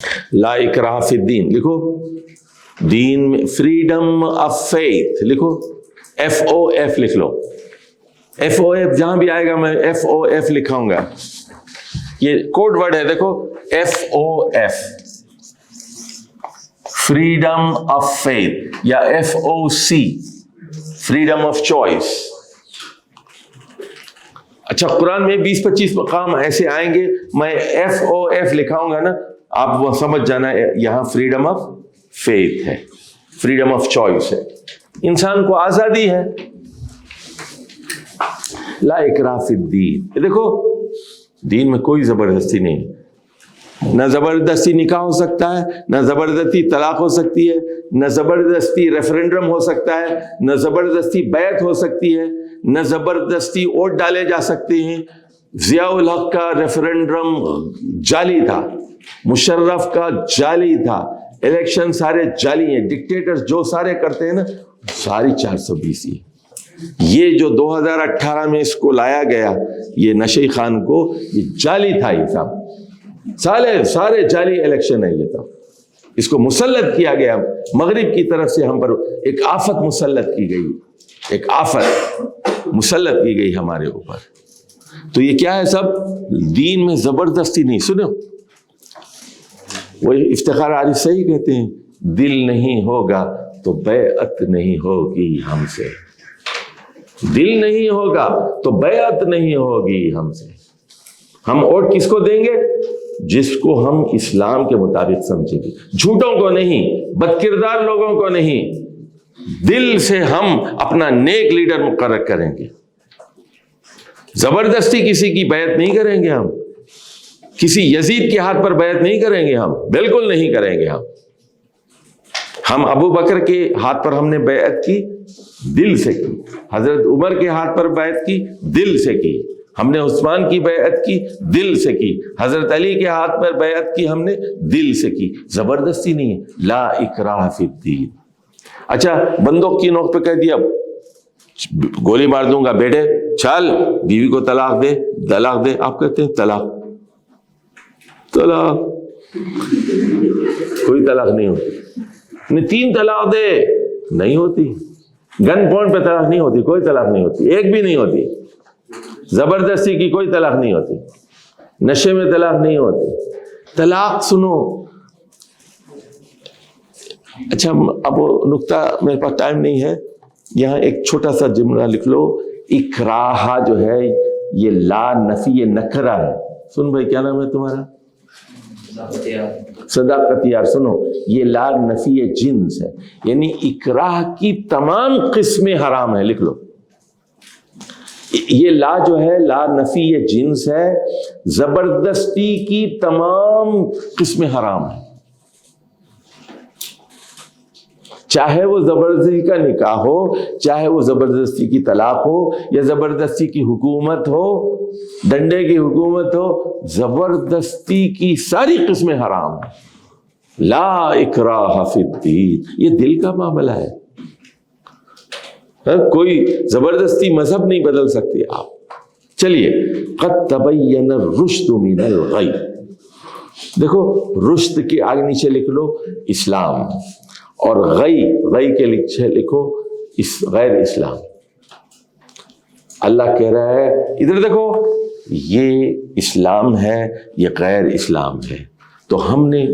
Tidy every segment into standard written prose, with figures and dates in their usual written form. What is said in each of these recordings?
لا اکراہ فی الدین لکھو، دین میں فریڈم آف فیتھ لکھو، ایف او ایف لکھ لو، ایف او ایف جہاں بھی آئے گا میں ایف او ایف لکھاؤں گا، یہ کوڈ ورڈ ہے دیکھو، F O F, freedom of faith, یا F O C, freedom of choice. اچھا قرآن میں 20-25 مقام ایسے آئیں گے، میں ایف او ایف لکھاؤں گا نا، آپ وہ سمجھ جانا یہاں فریڈم آف فیتھ ہے، فریڈم آف چوائس ہے، انسان کو آزادی ہے۔ لا اکراہ فی الدین، دیکھو دین میں کوئی زبردستی نہیں، نہ زبردستی نکاح ہو سکتا ہے، نہ زبردستی طلاق ہو سکتی ہے، نہ زبردستی ریفرنڈم ہو سکتا ہے، نہ زبردستی بیعت ہو سکتی ہے، نہ زبردستی ووٹ ڈالے جا سکتے ہیں۔ ضیاء الحق کا ریفرنڈم جعلی تھا، مشرف کا جعلی تھا، الیکشن سارے جعلی ہیں، ڈکٹیٹرز جو سارے کرتے ہیں نا ساری 420 ہی۔ یہ جو 2018 میں اس کو لایا گیا یہ نشئی خان کو، یہ جعلی تھا، یہ سب سارے جعلی الیکشن ہے، یہ تھا، اس کو مسلط کیا گیا مغرب کی طرف سے، ہم پر ایک آفت مسلط کی گئی، ایک آفت مسلط کی گئی ہمارے اوپر۔ تو یہ کیا ہے سب؟ دین میں زبردستی نہیں۔ سنو وہ افتخار عارف صحیح کہتے ہیں، دل نہیں ہوگا تو بیعت نہیں ہوگی ہم سے، دل نہیں ہوگا تو بیعت نہیں ہوگی ہم سے۔ ہم ووٹ کس کو دیں گے؟ جس کو ہم اسلام کے مطابق سمجھیں گے، جھوٹوں کو نہیں، بد کردار لوگوں کو نہیں، دل سے ہم اپنا نیک لیڈر مقرر کریں گے۔ زبردستی کسی کی بیعت نہیں کریں گے، ہم کسی یزید کے ہاتھ پر بیعت نہیں کریں گے، ہم بالکل نہیں کریں گے۔ ہم ابو بکر کے ہاتھ پر ہم نے بیعت کی، دل سے کی، حضرت عمر کے ہاتھ پر بیعت کی، دل سے کی، ہم نے عثمان کی بیعت کی، دل سے کی، حضرت علی کے ہاتھ پر بیعت کی، ہم نے دل سے کی، زبردستی نہیں ہے۔ لا اکراہ فی الدین۔ اچھا بندوق کی نوک پہ کہہ دیا گولی مار دوں گا، بیٹے چل بیوی کو طلاق دے، طلاق دے، آپ کہتے ہیں طلاق، طلاق کوئی طلاق نہیں ہوتی، 3 طلاق دے نہیں ہوتی، گن پوائنٹ پہ طلاق نہیں ہوتی، کوئی طلاق نہیں ہوتی، ایک بھی نہیں ہوتی، زبردستی کی کوئی طلاق نہیں ہوتی، نشے میں طلاق نہیں ہوتی۔ طلاق سنو، اچھا اب نقطہ میرے پاس ٹائم نہیں ہے، یہاں ایک چھوٹا سا جملہ لکھ لو، اکراہ جو ہے یہ لا نفی نکرہ ہے۔ سن بھائی کیا نام ہے تمہارا؟ صداقت یار۔ سنو یہ لا نفی جنس ہے، یعنی اکراہ کی تمام قسمیں حرام ہیں، لکھ لو۔ یہ لا جو ہے لا نفی جنس ہے، زبردستی کی تمام قسمیں حرام ہیں، چاہے وہ زبردستی کا نکاح ہو، چاہے وہ زبردستی کی طلاق ہو، یا زبردستی کی حکومت ہو، ڈنڈے کی حکومت ہو، زبردستی کی ساری قسمیں حرام ہیں۔ لا اکراہ فی الدین، یہ دل کا معاملہ ہے، کوئی زبردستی مذہب نہیں بدل سکتے آپ۔ چلیے، قد تبین الرشد من الغی، دیکھو رشد کے آگے نیچے لکھ لو اسلام، اور غی کے نیچے لکھو غیر اسلام۔ اللہ کہہ رہا ہے ادھر دیکھو، یہ اسلام ہے، یہ غیر اسلام ہے، تو ہم نے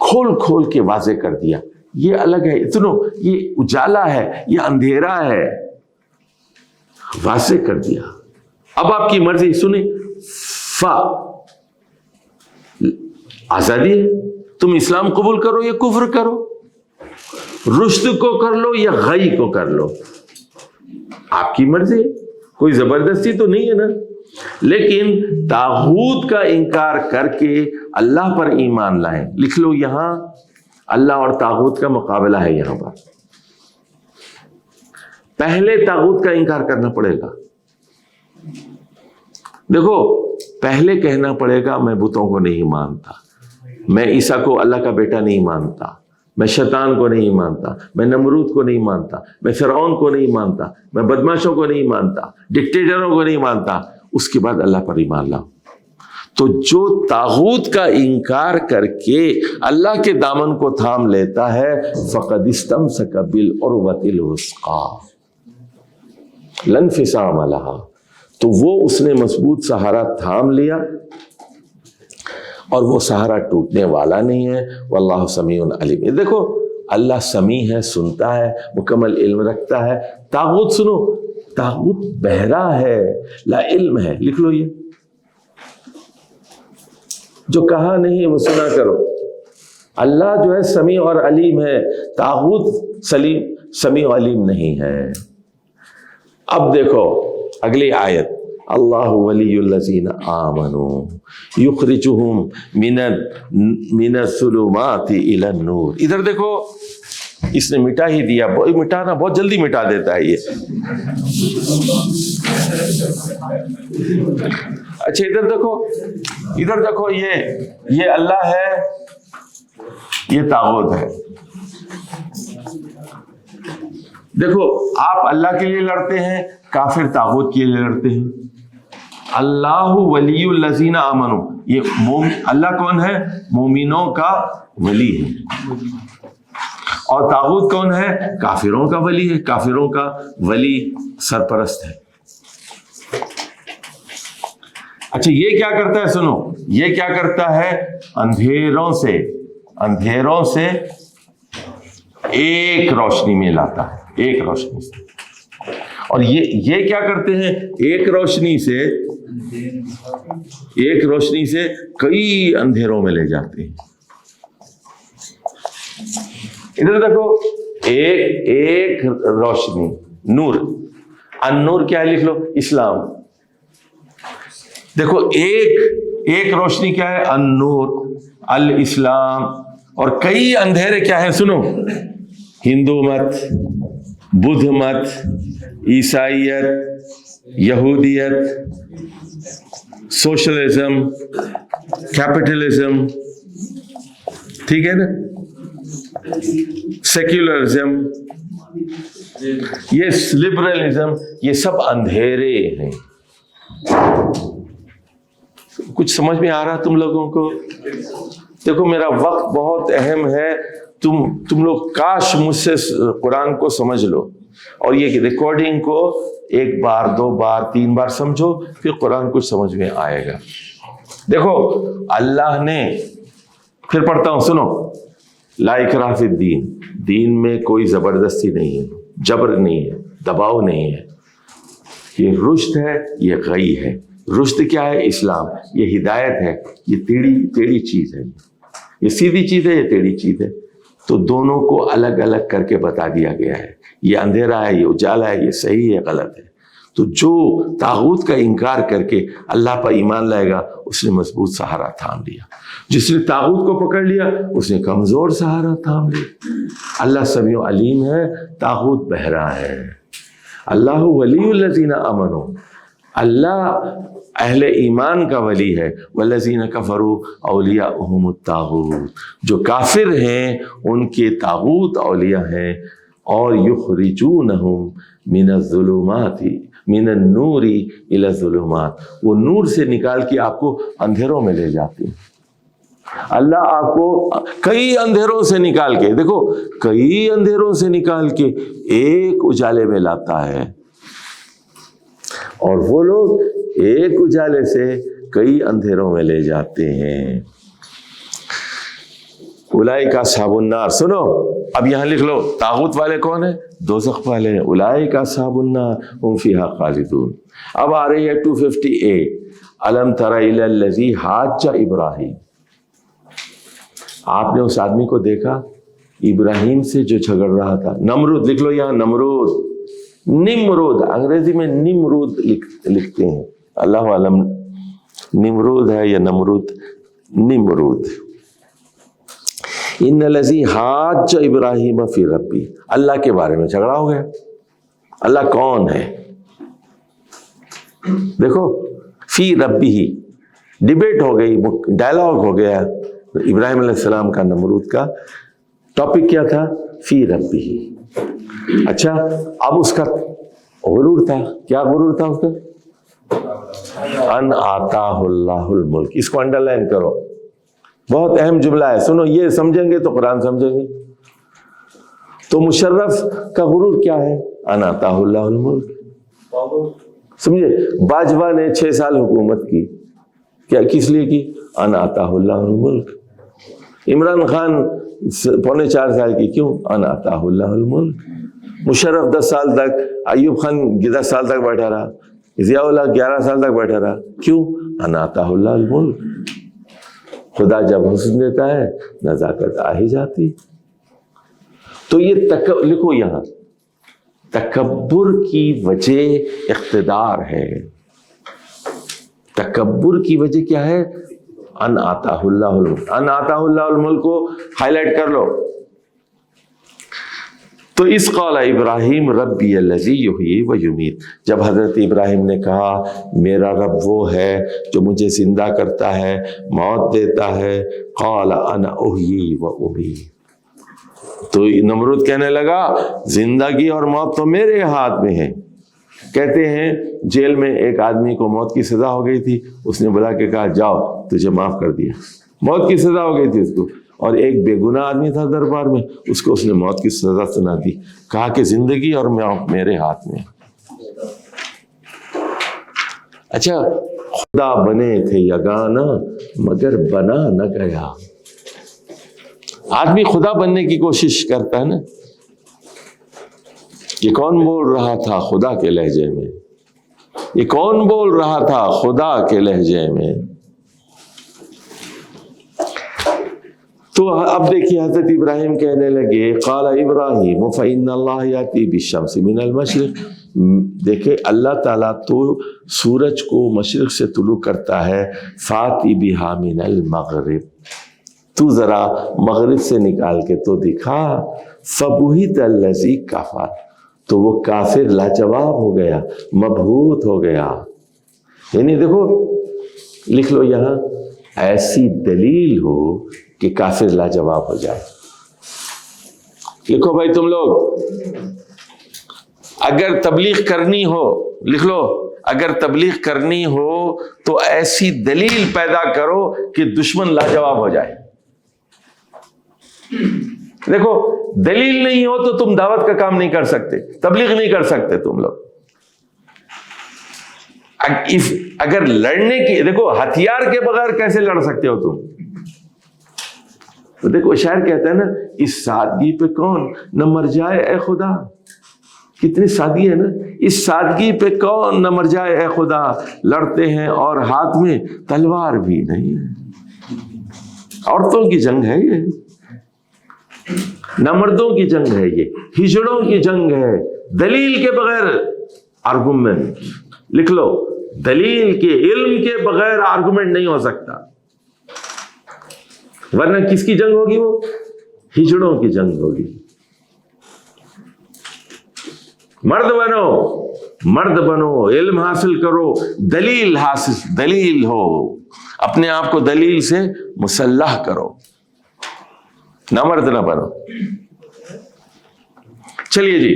کھول کھول کے واضح کر دیا، یہ الگ ہے، اتنو یہ اجالا ہے، یہ اندھیرا ہے، واضح کر دیا۔ اب آپ کی مرضی، سنیں، آزادی ہے، تم اسلام قبول کرو یا کفر کرو، رشد کو کر لو یا غی کو کر لو، آپ کی مرضی، کوئی زبردستی تو نہیں ہے نا۔ لیکن طاغوت کا انکار کر کے اللہ پر ایمان لائیں، لکھ لو یہاں اللہ اور طاغوت کا مقابلہ ہے، یہاں پر پہلے طاغوت کا انکار کرنا پڑے گا۔ دیکھو پہلے کہنا پڑے گا میں بتوں کو نہیں مانتا، میں عیسیٰ کو اللہ کا بیٹا نہیں مانتا، میں شیطان کو نہیں مانتا، میں نمرود کو نہیں مانتا، میں فرعون کو نہیں مانتا، میں بدماشوں کو نہیں مانتا، ڈکٹیٹروں کو نہیں مانتا، اس کے بعد اللہ پر ایمان لاؤ۔ تو جو طاغوت کا انکار کر کے اللہ کے دامن کو تھام لیتا ہے فقد استمسک بالعروۃ الوثقی لا انفصام لہا، تو وہ اس نے مضبوط سہارا تھام لیا اور وہ سہارا ٹوٹنے والا نہیں ہے۔ واللہ سمیع علیم۔ دیکھو اللہ سمیع ہے، سنتا ہے، مکمل علم رکھتا ہے۔ طاغوت سنو، طاغوت بہرا ہے، لا علم ہے، لکھ لو یہ، جو کہا نہیں وہ سنا کرو۔ اللہ جو ہے سمیع اور علیم ہے، طاغوت سمیع علیم نہیں ہے۔ اب دیکھو اگلی آیت، اللہ ولی الذین آمنوا یخرجہم من الظلمات الی النور۔ ادھر دیکھو اس نے مٹا ہی دیا، مٹانا بہت جلدی مٹا دیتا ہے یہ۔ اچھا ادھر دیکھو یہ اللہ ہے، یہ طاغوت ہے۔ دیکھو آپ اللہ کے لیے لڑتے ہیں، کافر طاغوت کے لیے لڑتے ہیں۔ اللہ ولی الذین آمنوا، یہ اللہ کون ہے؟ مومنوں کا ولی ہے۔ اور طاغوت کون ہے؟ کافروں کا ولی ہے، کافروں کا ولی سرپرست ہے۔ اچھا یہ کیا کرتا ہے؟ سنو، یہ کیا کرتا ہے؟ اندھیروں سے ایک روشنی میں لاتا ہے، ایک روشنی سے۔ اور یہ کیا کرتے ہیں؟ ایک روشنی سے کئی اندھیروں میں لے جاتے ہیں۔ ادھر دیکھو ایک روشنی، نور، النور کیا ہے؟ لکھ لو، اسلام۔ دیکھو ایک روشنی کیا ہے؟ النور، الاسلام۔ اور کئی اندھیرے کیا ہے؟ سنو، ہندو مت، بدھ مت، عیسائیت، یہودیت، سوشلزم، کیپٹلزم، ٹھیک ہے نا، سیکولرزم، یہ لبرلزم، یہ سب اندھیرے ہیں۔ کچھ سمجھ میں آ رہا تم لوگوں کو؟ دیکھو میرا وقت بہت اہم ہے، تم لوگ کاش مجھ سے قرآن کو سمجھ لو، اور یہ ریکارڈنگ کو ایک بار، دو بار، تین بار سمجھو، پھر قرآن کچھ سمجھ میں آئے گا۔ دیکھو اللہ نے، پھر پڑھتا ہوں، سنو، لا اکراہ فی الدین، دین میں کوئی زبردستی نہیں ہے، جبر نہیں ہے، دباؤ نہیں ہے۔ یہ رشد ہے، یہ غی ہے۔ رشد کیا ہے؟ اسلام۔ یہ ہدایت ہے، یہ ٹیڑھی چیز ہے، یہ سیدھی چیز ہے، یہ ٹیڑھی چیز ہے۔ تو دونوں کو الگ الگ کر کے بتا دیا گیا ہے، یہ اندھیرا ہے، یہ اجالا ہے، یہ صحیح ہے، غلط ہے۔ تو جو طاغوت کا انکار کر کے اللہ پر ایمان لائے گا اس نے مضبوط سہارا تھام لیا، جس نے طاغوت کو پکڑ لیا اس نے کمزور سہارا تھام لیا۔ اللہ سمیع علیم ہے، طاغوت بہرا ہے۔ اللہ ولی الذین آمنوا، اللہ اہل ایمان کا ولی ہے۔ والذین کفروا اولیاؤہم الطاغوت، جو کافر ہیں ان کے طاغوت اولیاء ہیں۔ اور یخرجونہم من الظلمات من النور الی الظلمات، وہ نور سے نکال کے آپ کو اندھیروں میں لے جاتے ہیں۔ اللہ آپ کو کئی اندھیروں سے نکال کے، دیکھو کئی اندھیروں سے نکال کے ایک اجالے میں لاتا ہے، اور وہ لوگ ایک اجالے سے کئی اندھیروں میں لے جاتے ہیں۔ اولئک اصحاب النار، سنو اب یہاں لکھ لو، طاغوت والے کون ہیں؟ دوزخ والے ہیں۔ اولئک اصحاب النار هم فیہا خالدون۔ اب آ رہی ہے 258، الم تر الی الذی حاج ابراہیم۔ آپ نے اس آدمی کو دیکھا ابراہیم سے جو جھگڑ رہا تھا، نمرود، لکھ لو یہاں نمرود، انگریزی میں نمرود لکھتے ہیں، اللہ عالم نمرود ہے یا نمرود، نمرود۔ ان الذی حاج ابراہیم فی ربی، اللہ کے بارے میں جھگڑا ہو گیا۔ اللہ کون ہے؟ دیکھو فی ربی ہی ڈیبیٹ ہو گئی، ڈائلاگ ہو گیا۔ ابراہیم علیہ السلام کا نمرود کا ٹاپک کیا تھا؟ فی ربی ہی۔ اچھا اب اس کا غرور تھا، کیا غرور تھا اس کا؟ ان آتاہ اللہ الملک. اس کو انڈر لائن کرو, بہت اہم جملہ ہے. سنو, یہ سمجھیں گے تو قرآن سمجھیں گے. تو مشرف کا غرور کیا ہے؟ ان آتاہ اللہ الملک. سمجھے, باجوہ نے 6 سال حکومت کی, کیا کس لیے کی؟ ان آتاہ اللہ الملک. عمران خان 3.25 سال کی, کیوں؟ ان آتاہ اللہ الملک. مشرف 10 سال تک, ایوب خان 10 سال تک بیٹھا رہا, ضیاء اللہ 11 سال تک بیٹھا رہا, کیوں؟ ان آتاہ اللہ الملک. خدا جب حسن دیتا ہے نزاکت آ ہی جاتی. تو یہ لکھو یہاں, تکبر کی وجہ اقتدار ہے. تکبر کی وجہ کیا ہے؟ ان آتاہ اللہ الملک. ان آتاہ اللہ الملک کو ہائی لائٹ کر لو. تو اس قال ابراہیم ربی الذی یحیی و یمیت, جب حضرت ابراہیم نے کہا میرا رب وہ ہے جو مجھے زندہ کرتا ہے, موت دیتا ہے, قال انا احیی و امیت. تو نمرود کہنے لگا زندگی اور موت تو میرے ہاتھ میں ہے. کہتے ہیں جیل میں ایک آدمی کو موت کی سزا ہو گئی تھی, اس نے بلا کے کہا جاؤ تجھے معاف کر دیا. موت کی سزا ہو گئی تھی اس کو, اور ایک بے گناہ آدمی تھا دربار میں, اس کو اس نے موت کی سزا سنا دی. کہا کہ زندگی اور موت میرے ہاتھ میں. اچھا, خدا بنے تھے یگانا مگر بنا نہ گیا. آدمی خدا بننے کی کوشش کرتا ہے نا. یہ کون بول رہا تھا خدا کے لہجے میں؟ یہ کون بول رہا تھا خدا کے لہجے میں؟ تو اب دیکھیے حضرت ابراہیم کہنے لگے قال ابراہیم فإن اللہ یأتی بالشمس من المشرق. دیکھے اللہ تعالیٰ تو سورج کو مشرق سے طلوع کرتا ہے, فاتی بہا من المغرب, تو ذرا مغرب سے نکال کے تو دکھا. فبہت الذی کفر, تو وہ کافر لاجواب ہو گیا, مبہوت ہو گیا. یعنی دیکھو, لکھ لو یہاں, ایسی دلیل ہو کہ کافر لاجواب ہو جائے. لکھو بھائی تم لوگ, اگر تبلیغ کرنی ہو, لکھ لو, اگر تبلیغ کرنی ہو تو ایسی دلیل پیدا کرو کہ دشمن لاجواب ہو جائے. دیکھو, دلیل نہیں ہو تو تم دعوت کا کام نہیں کر سکتے, تبلیغ نہیں کر سکتے تم لوگ. اگر لڑنے کی, دیکھو ہتھیار کے بغیر کیسے لڑ سکتے ہو تم؟ تو دیکھو شاعر کہتا ہے نا, اس سادگی پہ کون نہ مر جائے اے خدا. کتنی سادگی ہے نا, اس سادگی پہ کون نہ مر جائے اے خدا. لڑتے ہیں اور ہاتھ میں تلوار بھی نہیں ہے. عورتوں کی جنگ ہے یہ, نہ مردوں کی جنگ ہے یہ, ہجڑوں کی جنگ ہے. دلیل کے بغیر آرگومنٹ, لکھ لو, دلیل کے علم کے بغیر آرگومنٹ نہیں ہو سکتا. ورنہ کس کی جنگ ہوگی؟ وہ ہجڑوں کی جنگ ہوگی. مرد بنو, مرد بنو, علم حاصل کرو, دلیل حاصل, دلیل ہو, اپنے آپ کو دلیل سے مسلح کرو, نہ مرد نہ بنو. چلیے جی,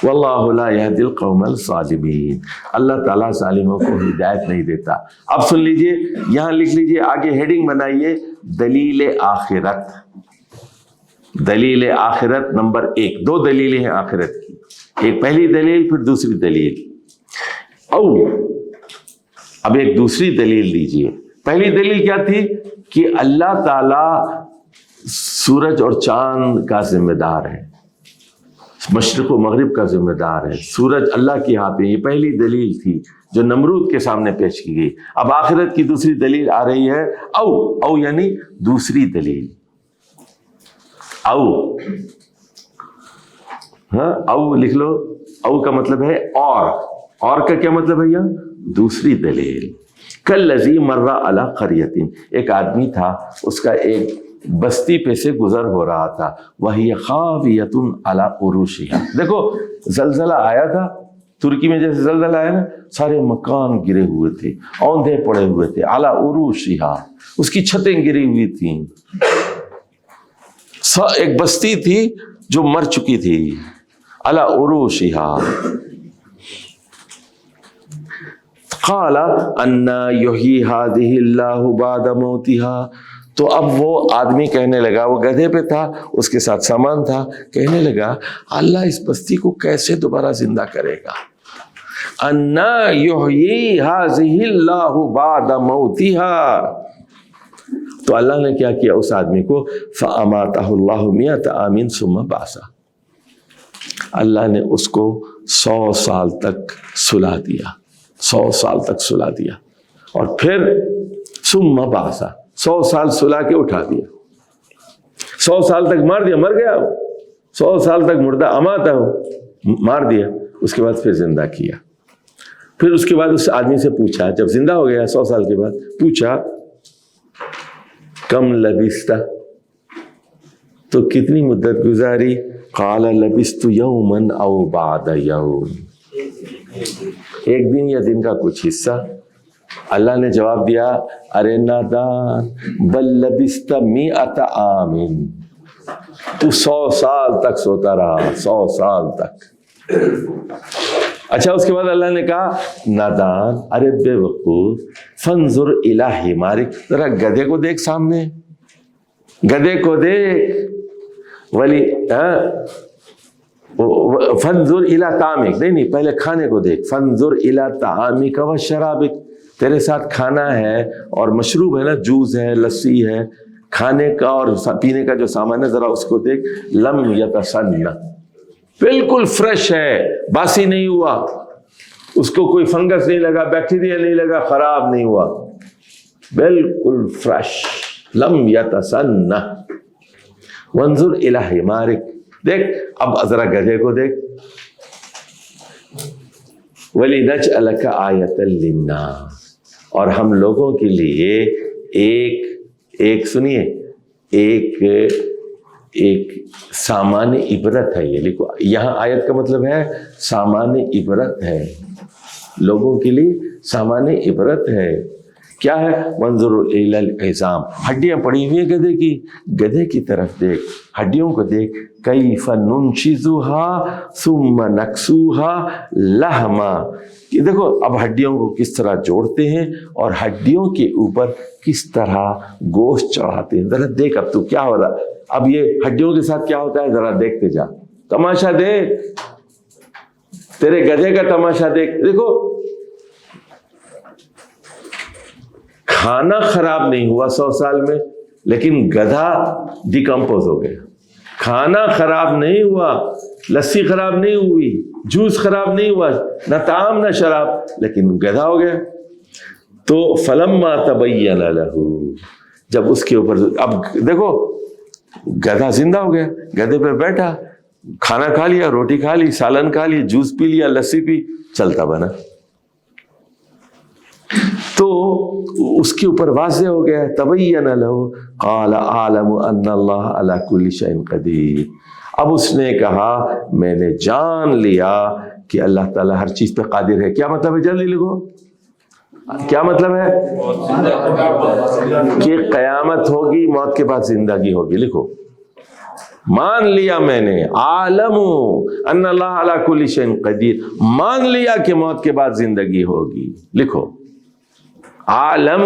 واللہ لا یہدی القوم الظالمین, اللہ تعالیٰ ظالموں کو ہدایت نہیں دیتا. اب سن لیجئے, یہاں لکھ لیجئے, آگے ہیڈنگ بنائیے, دلیل آخرت. دلیل آخرت نمبر 1. 2 دلیلیں ہیں آخرت کی, ایک پہلی دلیل پھر دوسری دلیل. اب ایک دوسری دلیل دیجئے. پہلی دلیل کیا تھی؟ کہ اللہ تعالیٰ سورج اور چاند کا ذمہ دار ہے, مشرق و مغرب کا ذمہ دار ہے, سورج اللہ کے ہاتھ میں. یہ پہلی دلیل تھی جو نمرود کے سامنے پیش کی گئی. اب آخرت کی دوسری دلیل آ رہی ہے, او یعنی دوسری دلیل. او لکھ لو, او کا مطلب ہے اور کا کیا مطلب ہے یہاں؟ دوسری دلیل. کالذی مر علی قریۃ, ایک آدمی تھا, اس کا ایک بستی پہ سے گزر ہو رہا تھا, وہی خاویۃ علی عروشہا. دیکھو زلزلہ آیا تھا ترکی میں, جیسے زلزلہ آیا نا, سارے مکان گرے ہوئے تھے, اوندھے پڑے ہوئے تھے. علی عروشہا, اس کی چھتیں گری ہوئی تھیں. ایک بستی تھی جو مر چکی تھی. علی عروشہا, قال انا یحیی ہذہ اللہ بعد موتها، تو اب وہ آدمی کہنے لگا، وہ گدھے پہ تھا، اس کے ساتھ سامان تھا، کہنے لگا اللہ اس بستی کو کیسے دوبارہ زندہ کرے گا؟ انا یحیی ہذہ اللہ بعد موتها، تو اللہ نے کیا کیا اس آدمی کو، فاماتہ اللہ 100 عام ثم بعثہ، اللہ نے اس کو 100 سال تک سلا دیا، 100 سال تک سلا دیا، اور پھر ثم بعثہ، 100 سال سلا کے اٹھا دیا، 100 سال تک مار دیا، مر گیا وہ، 100 سال تک مردہ اماتہ ہو، مار دیا، اس کے بعد پھر زندہ کیا۔ پھر اس کے بعد اس آدمی سے پوچھا، جب زندہ ہو گیا 100 سال کے بعد، پوچھا کم لبثت، تو کتنی مدت گزاری؟ قال لبثت یوما او بعد یوم، ایک دن یا دن کا کچھ حصہ۔ اللہ نے جواب دیا، ارے نادان، بل لبثت 100 عام، تو 100 سال تک سوتا رہا، 100 سال تک۔ اچھا، اس کے بعد اللہ نے کہا نادان، ارے بے وقوف، فانظر الی حمارک، ذرا گدھے کو دیکھ، سامنے گدھے کو دیکھ، ولی فانظر الی طعامک، نہیں پہلے کھانے کو دیکھ، فانظر الی طعامک و شرابک، تیرے ساتھ کھانا ہے اور مشروب ہے نا، جوس ہے، لسی ہے، کھانے کا اور پینے کا جو سامان ہے، ذرا اس کو دیکھ، لم یتسنہ، بالکل فریش ہے، باسی نہیں ہوا، اس کو کوئی فنگس نہیں لگا، بیکٹیریا نہیں لگا، خراب نہیں ہوا، بالکل فریش، لم یتسنہ۔ وانظر الی حمارک، دیکھ اب ذرا گدھے کو دیکھ، وَلِنَجْعَلَكَ آیَةً لِلنَّاسِ، اور ہم لوگوں کے لیے ایک سنیے، ایک سامان عبرت ہے، یہ لکھو یہاں، آیت کا مطلب ہے سامان عبرت ہے، لوگوں کے لیے سامان عبرت ہے۔ کیا ہے؟ وانظر الی العظام، ہڈیاں پڑی ہوئی ہیں گدھے کی، گدھے کی طرف دیکھ، ہڈیوں کو دیکھ، کیف ننشزها ثم نکسوها لحما، کہ دیکھو اب ہڈیوں کو کس طرح جوڑتے ہیں اور ہڈیوں کے اوپر کس طرح گوشت چڑھاتے ہیں، ذرا دیکھ اب تو کیا ہو رہا، اب یہ ہڈیوں کے ساتھ کیا ہوتا ہے، ذرا دیکھتے جا، تماشا دیکھ، تیرے گدھے کا تماشا دیکھ۔ دیکھو کھانا خراب نہیں ہوا 100 سال میں، لیکن گدھا ڈیکمپوز ہو گیا۔ کھانا خراب نہیں ہوا، لسی خراب نہیں ہوئی، جوس خراب نہیں ہوا، نہ طعام نہ شراب، لیکن گدھا ہو گیا۔ تو فلما تبین لہ، جب اس کے اوپر، اب دیکھو گدھا زندہ ہو گیا، گدھے پہ بیٹھا، کھانا کھا لیا، روٹی کھا لی، سالن کھا لی، جوس پی لیا، لسی پی، چلتا بنا، تو اس کے اوپر واضح ہو گیا، تبین لہ قال اعلم ان اللہ علی کل شیء قدیر، اب اس نے کہا میں نے جان لیا کہ اللہ تعالیٰ ہر چیز پہ قادر ہے۔ کیا مطلب ہے؟ جلدی لکھو، کیا مطلب ہے؟ کہ قیامت ہوگی، موت کے بعد زندگی ہوگی، لکھو، مان لیا میں نے، عالم ان اللہ علی کل شیء قدیر، مان لیا کہ موت کے بعد زندگی ہوگی، لکھو، عالم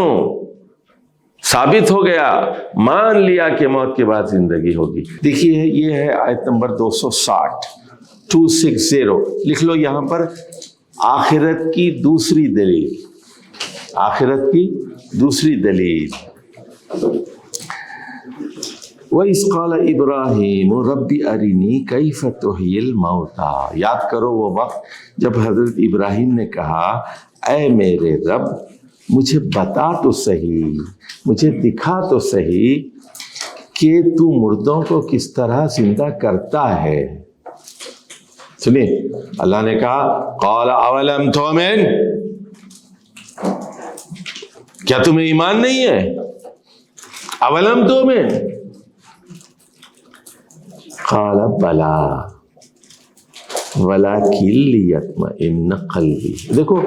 ثابت ہو گیا، مان لیا کہ موت کے بعد زندگی ہوگی۔ دیکھیے یہ ہے آیت نمبر 260 لکھ لو یہاں پر، آخرت کی دوسری دلیل، آخرت کی دوسری دلیل، وَإِذْ قَالَ إِبْرَاهِيمُ رَبِّ أَرِنِي كَيْفَ تُحْيِي الْمَوْتَى، یاد کرو وہ وقت جب حضرت ابراہیم نے کہا اے میرے رب مجھے بتا تو صحیح، مجھے دکھا تو صحیح کہ تو مردوں کو کس طرح زندہ کرتا ہے۔ سنیے اللہ نے کہا قال اولم تؤمن، کیا تمہیں ایمان نہیں ہے؟ اولم تؤمن، قال بلا ولکن لیطمئن قلبی۔ دیکھو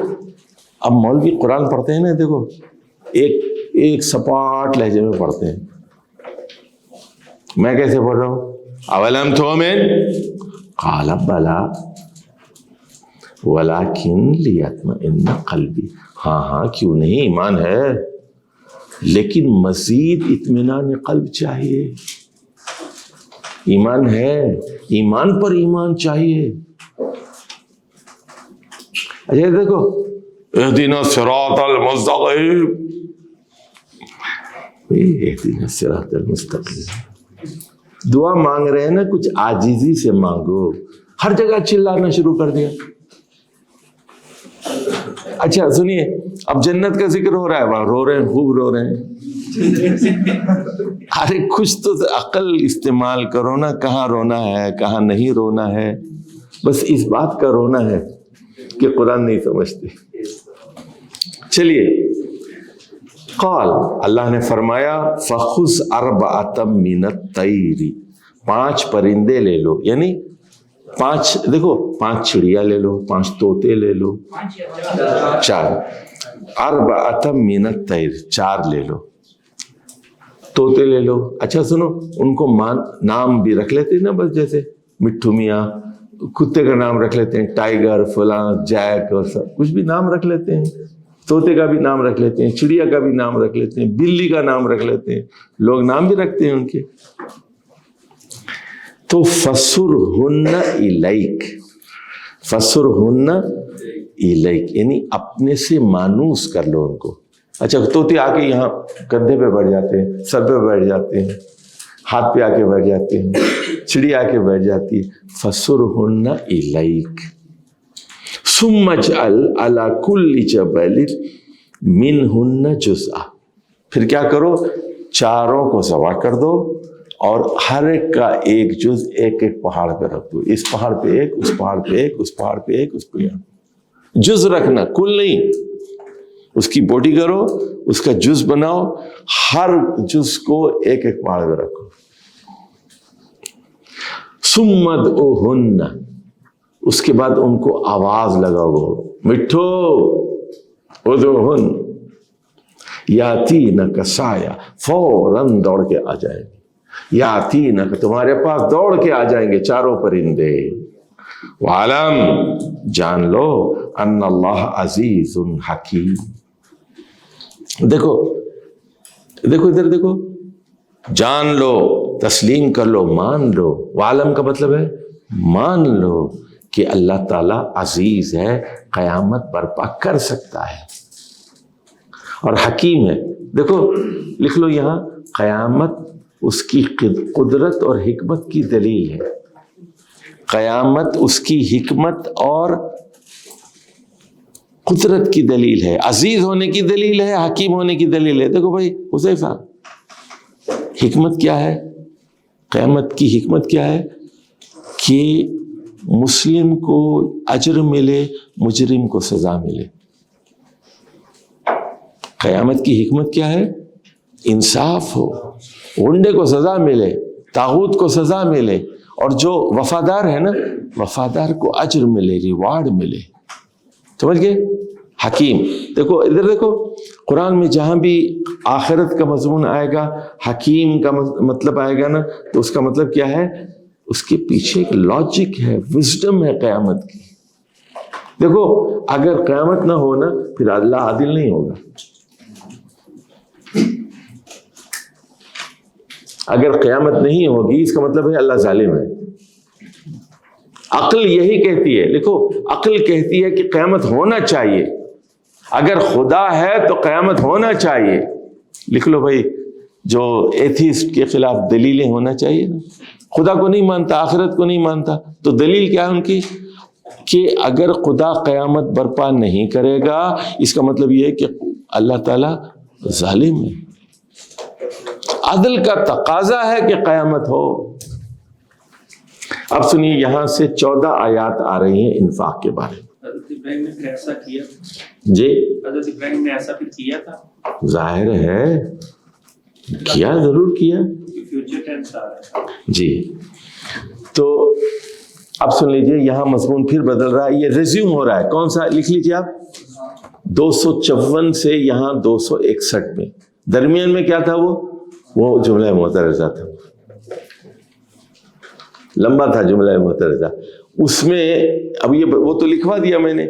اب مولوی قرآن پڑھتے ہیں نا، دیکھو ایک سپاٹ لہجے میں پڑھتے ہیں، میں کیسے پڑھ رہا ہوں؟ اولم تؤمن قال بلا ولکن لیطمئن قلبی، ہاں کیوں نہیں، ایمان ہے، لیکن مزید اطمینان قلب چاہیے. ایمان ہے، ایمان پر ایمان چاہیے. اچھا دیکھو، اہدنا الصراط المستقیم، اہدنا الصراط المستقیم، دعا مانگ رہے ہیں نا، کچھ عاجزی سے مانگو. ہر جگہ چلانا شروع کر دیا. اچھا سنیے، اب جنت کا ذکر ہو رہا ہے، وہاں رو رہے ہیں، خوب رو رہے ہیں. ارے کچھ تو عقل استعمال کرو نا، کہاں رونا ہے کہاں نہیں رونا ہے. بس اس بات کا رونا ہے کہ قرآن نہیں سمجھتے. چلیے، قال، اللہ نے فرمایا فخذ اربعۃ من الطیر، 5 پرندے لے لو، یعنی 5 دیکھو، 5 چڑیا لے لو، 5 طوطے لے لو، 4 اربعۃ من الطیر، 4 لے لو، طوطے لے لو. اچھا سنو، ان کو نام بھی رکھ لیتے ہیں نا، بس جیسے مٹھو میاں، کتے کا نام رکھ لیتے ہیں، ٹائیگر فلاں جیک، اور سب کچھ بھی نام رکھ لیتے ہیں. طوطے کا بھی نام رکھ لیتے ہیں، چڑیا کا بھی نام رکھ لیتے ہیں، بلی کا نام رکھ لیتے ہیں، لوگ نام بھی رکھتے ہیں ان کے. تو فسرہن الیک، فسرہن الیک یعنی اپنے سے مانوس کر لو ان کو. اچھا طوطے آ کے یہاں کندھے پہ بیٹھ جاتے ہیں، سر پہ بیٹھ جاتے ہیں، ہاتھ پہ آ کے بیٹھ جاتے ہیں، چڑیا آ کے بیٹھ جاتی ہے. فسرہن الیک ثم اجعل علی کل جبل منہن جزءا، پھر کیا کرو، چاروں کو ذبح کر دو اور ہر ایک کا ایک جز ایک ایک پہاڑ پہ رکھ دو. اس پہاڑ پہ ایک، اس پہاڑ پہ ایک، اس پہاڑ پہ ایک، اس پہ ایک. جز رکھنا، کل نہیں. اس کی بوٹی کرو، اس کا جز بناؤ، ہر جز کو ایک ایک پہاڑ پہ رکھو. ثم ادعوہن، اس کے بعد ان کو آواز لگاؤ، مٹھو ادعوہن یاتینک سایہ، فوراً دوڑ کے آ جائیں گے. یاتینک، تمہارے پاس دوڑ کے آ جائیں گے 4 پرندے. وعلم، جان لو، ان اللہ عزیز حکیم. دیکھو ادھر دیکھو، جان لو، تسلیم کر لو، مان لو. وعلم کا مطلب ہے مان لو کہ اللہ تعالیٰ عزیز ہے، قیامت برپا کر سکتا ہے اور حکیم ہے. دیکھو لکھ لو یہاں، قیامت اس کی قدرت اور حکمت کی دلیل ہے. قیامت اس کی حکمت اور قدرت کی دلیل ہے، عزیز ہونے کی دلیل ہے، حکیم ہونے کی دلیل ہے. دیکھو بھائی حذیفہ، حکمت کیا ہے؟ قیامت کی حکمت کیا ہے؟ کہ مسلم کو اجر ملے، مجرم کو سزا ملے. قیامت کی حکمت کیا ہے؟ انصاف ہو، غنڈے کو سزا ملے، طاغوت کو سزا ملے، اور جو وفادار ہے نا، وفادار کو اجر ملے، ریوارڈ ملے. سمجھ گئے؟ حکیم. دیکھو ادھر دیکھو، قرآن میں جہاں بھی آخرت کا مضمون آئے گا، حکیم کا مطلب آئے گا نا، تو اس کا مطلب کیا ہے؟ اس کے پیچھے ایک لاجک ہے، وزڈم ہے قیامت کی. دیکھو اگر قیامت نہ ہو نا، پھر اللہ عادل نہیں ہوگا. اگر قیامت نہیں ہوگی، اس کا مطلب ہے اللہ ظالم ہے. عقل یہی کہتی ہے، دیکھو عقل کہتی ہے کہ قیامت ہونا چاہیے. اگر خدا ہے تو قیامت ہونا چاہیے. لکھ لو بھائی، جو ایتھیسٹ کے خلاف دلیلیں ہونا چاہیے نا. خدا کو نہیں مانتا، آخرت کو نہیں مانتا، تو دلیل کیا ہے ان کی؟ کہ اگر خدا قیامت برپا نہیں کرے گا، اس کا مطلب یہ ہے کہ اللہ تعالیٰ ظالم ہے. عدل کا تقاضا ہے کہ قیامت ہو. اب سنیے، یہاں سے 14 آیات آ رہی ہیں انفاق کے بارے میں. حضرت ابراہیم نے ایسا کیا؟ جی حضرت ابراہیم نے ایسا پھر کیا تھا؟ ظاہر ہے کیا، ضرور کیا. فیوچر ٹینس آ رہا ہے. جی تو اب سن لیجئے، یہاں مضمون پھر بدل رہا ہے. یہ ریزیوم ہو رہا ہے. کون سا لکھ لیجئے آپ، 254 سے یہاں 261 میں. درمیان میں کیا تھا؟ وہ جملہ معترضہ تھا، لمبا تھا جملہ معترضہ. اس میں اب یہ وہ تو لکھوا دیا میں نے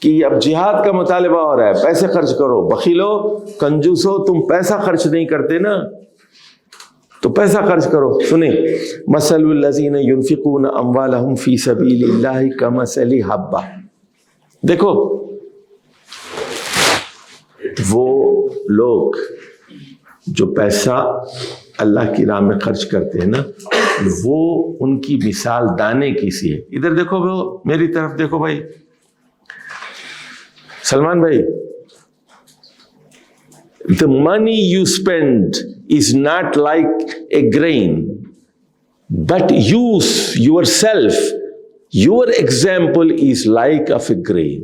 کہ اب جہاد کا مطالبہ ہو رہا ہے، پیسے خرچ کرو، بخیلو کنجوسو، تم پیسہ خرچ نہیں کرتے نا تو پیسہ خرچ کرو. سنیں، مثل الذین ينفقون اموالهم فی سبیل اللہ کمثل حبہ. دیکھو وہ لوگ جو پیسہ اللہ کی راہ میں خرچ کرتے ہیں نا، وہ ان کی مثال دانے کی سی ہے. ادھر دیکھو، وہ میری طرف دیکھو بھائی، سلمان بھائی. The money you spend is not like a grain, but you yourself, your example is like of a grain.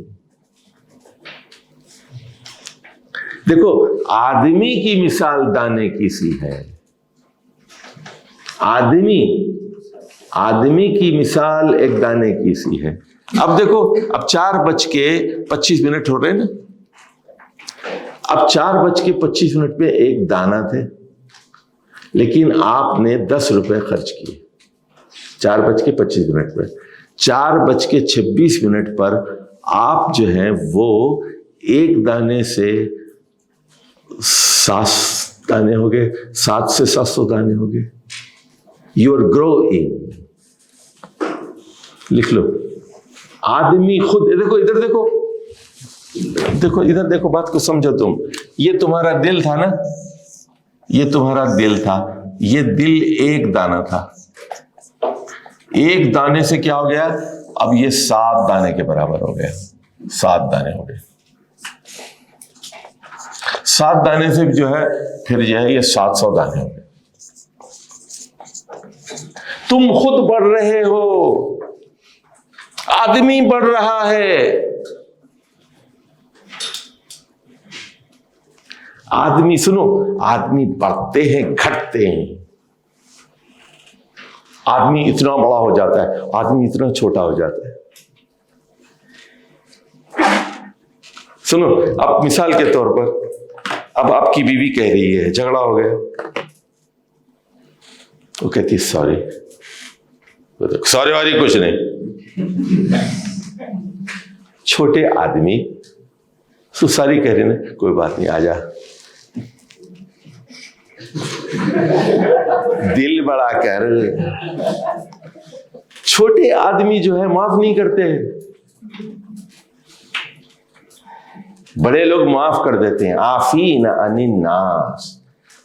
دیکھو آدمی کی مثال دانے کی سی ہے. آدمی کی مثال ایک دانے کی سی ہے. اب دیکھو، اب 4:25 ہو رہے ہیں نا. اب 4:25 پہ ایک دانہ تھے، لیکن آپ نے 10 روپے خرچ کیے 4:25 پہ. 4:26 پر آپ جو ہیں وہ ایک دانے سے 7 دانے ہو گئے، 7 سے 700 دانے ہو گئے. You are growing. لکھ لو، آدمی خود. دیکھو ادھر دیکھو ادھر دیکھو، بات کو سمجھو تم. یہ تمہارا دل تھا نا، یہ تمہارا دل تھا. یہ دل ایک دانہ تھا. ایک دانے سے کیا ہو گیا؟ اب یہ 7 دانے کے برابر ہو گیا. 7 دانے ہو گئے. 7 دانے سے جو ہے پھر جو ہے یہ 700 دانے ہو گئے. تم خود بڑھ رہے ہو، آدمی بڑھ رہا ہے. آدمی سنو، آدمی بڑھتے ہیں، گھٹتے ہیں. آدمی اتنا بڑا ہو جاتا ہے، آدمی اتنا چھوٹا ہو جاتا ہے. سنو، اب مثال کے طور پر، اب آپ کی بیوی کہہ رہی ہے، جھگڑا ہو گیا، وہ کہتی سوری والی کچھ نہیں. چھوٹے آدمی ساری کہہ رہے نا، کوئی بات نہیں، آ جا. دل بڑا کر چھوٹے آدمی جو ہے معاف نہیں کرتے. بڑے لوگ معاف کر دیتے ہیں. عافین عن الناس.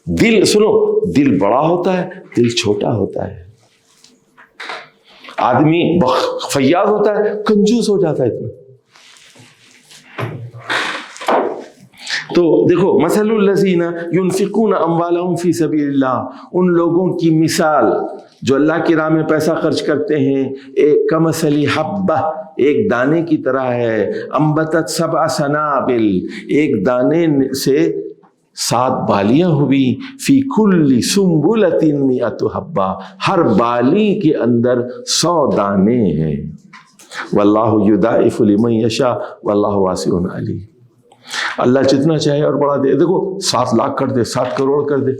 دل سنو، دل بڑا ہوتا ہے، دل چھوٹا ہوتا ہے. آدمی فیاض ہوتا ہے، کنجوس ہو جاتا ہے اتنا. تو دیکھو، مثل الذین ينفقون اموالهم فی سبیل اللہ، ان لوگوں کی مثال جو اللہ کی راہ میں پیسہ خرچ کرتے ہیں، ایک کمثل حبہ، ایک دانے کی طرح ہے. انبتت 7 سنابل، ایک دانے سے 7 بالیاں ہوئی. فی کل سنبلۃ 100 حبہ، ہر بالی کے اندر 100 دانے ہیں. واللہ یضاعف لمن یشاء واللہ واسع علیم. اللہ جتنا چاہے اور بڑھا دے. دیکھو 7 لاکھ کر دے، 7 کروڑ کر دے،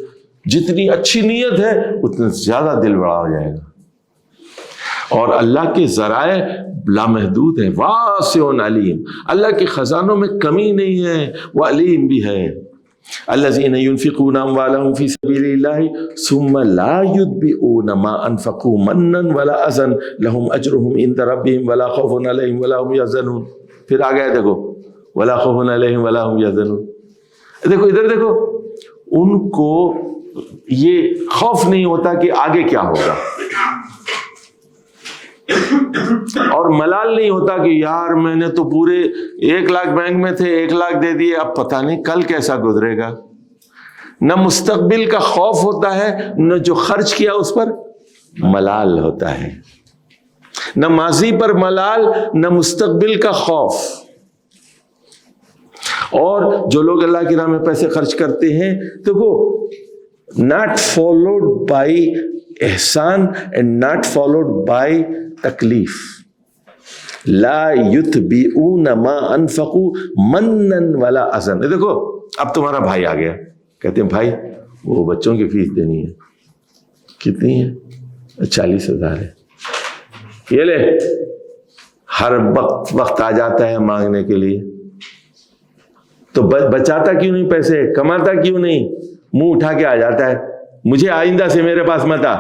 جتنی اچھی نیت ہے اتنا زیادہ دل بڑا ہو جائے گا. اور اللہ کے ذرائع لامحدود ہیں. واسع علیم، اللہ کے خزانوں میں کمی نہیں ہے، وہ علیم بھی ہے. الذین ينفقون اموالهم فی سبیل اللہ ثم لا یتبعون ما انفقوا منا ولا اذى لهم اجرهم عند ربهم ولا خوف علیہم ولا هم یحزنون. پھر آ گیا دیکھو، ولا خوف علیہم ولا هم یحزنون. دیکھو ادھر دیکھو، ان کو یہ خوف نہیں ہوتا کہ آگے کیا ہوگا، اور ملال نہیں ہوتا کہ یار میں نے تو پورے 1 لاکھ بینک میں تھے، 1 لاکھ دے دیے، اب پتہ نہیں کل کیسا گزرے گا. نہ مستقبل کا خوف ہوتا ہے، نہ جو خرچ کیا اس پر ملال ہوتا ہے. نہ ماضی پر ملال، نہ مستقبل کا خوف. اور جو لوگ اللہ کی راہ میں پیسے خرچ کرتے ہیں، دیکھو not followed by Ehsan and not followed by تکلیف. لا یتبعون ما انفقوا منا ولا اذى. دیکھو اب تمہارا بھائی آ گیا، کہتے ہیں بھائی وہ بچوں کی فیس دینی ہے. کتنی ہے؟ 40,000 ہے. یہ لے ہر وقت آ جاتا ہے مانگنے کے لیے، تو بچاتا کیوں نہیں پیسے، کماتا کیوں نہیں، منہ اٹھا کے آ جاتا ہے، مجھے آئندہ سے میرے پاس مت آ،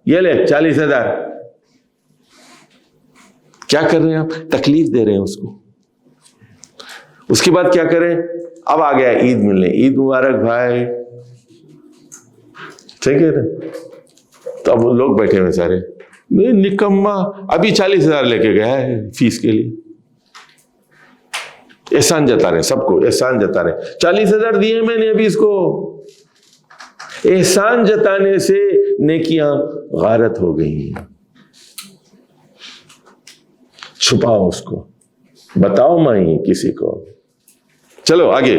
یہ لے 40,000. کیا کر رہے ہیں آپ؟ تکلیف دے رہے ہیں اس کو. اس کے بعد کیا کریں؟ اب آ گیا عید ملنے، عید مبارک بھائی، ٹھیک ہے نا. تو اب لوگ بیٹھے ہوئے سارے، نکما ابھی 40,000 لے کے گیا ہے فیس کے لیے. احسان جتا رہے، سب کو احسان جتا رہے، 40,000 دیے میں نے ابھی اس کو. احسان جتانے سے نیکیاں غارت ہو گئی ہیں. چھپاؤ اس کو، بتاؤ نہیں کسی کو. چلو آگے،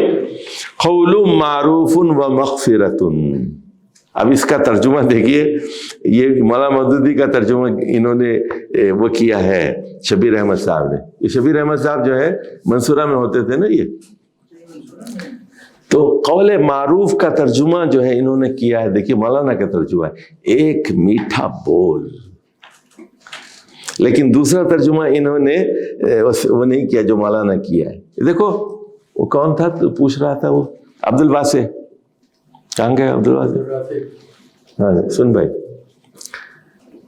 قول معروف و مغفرت. اب اس کا ترجمہ دیکھیے، یہ مولانا مودودی کا ترجمہ انہوں نے وہ کیا ہے شبیر احمد صاحب نے. یہ شبیر احمد صاحب جو ہے منصورہ میں ہوتے تھے نا یہ، تو قول معروف کا ترجمہ جو ہے انہوں نے کیا ہے. دیکھیے مولانا کا ترجمہ ہے ایک میٹھا بول، لیکن دوسرا ترجمہ انہوں نے وہ نہیں کیا جو مولانا کیا ہے. دیکھو وہ کون تھا پوچھ رہا تھا، وہ عبد الواسع. کہاں گئے عبد الواسع؟ ہاں سن بھائی،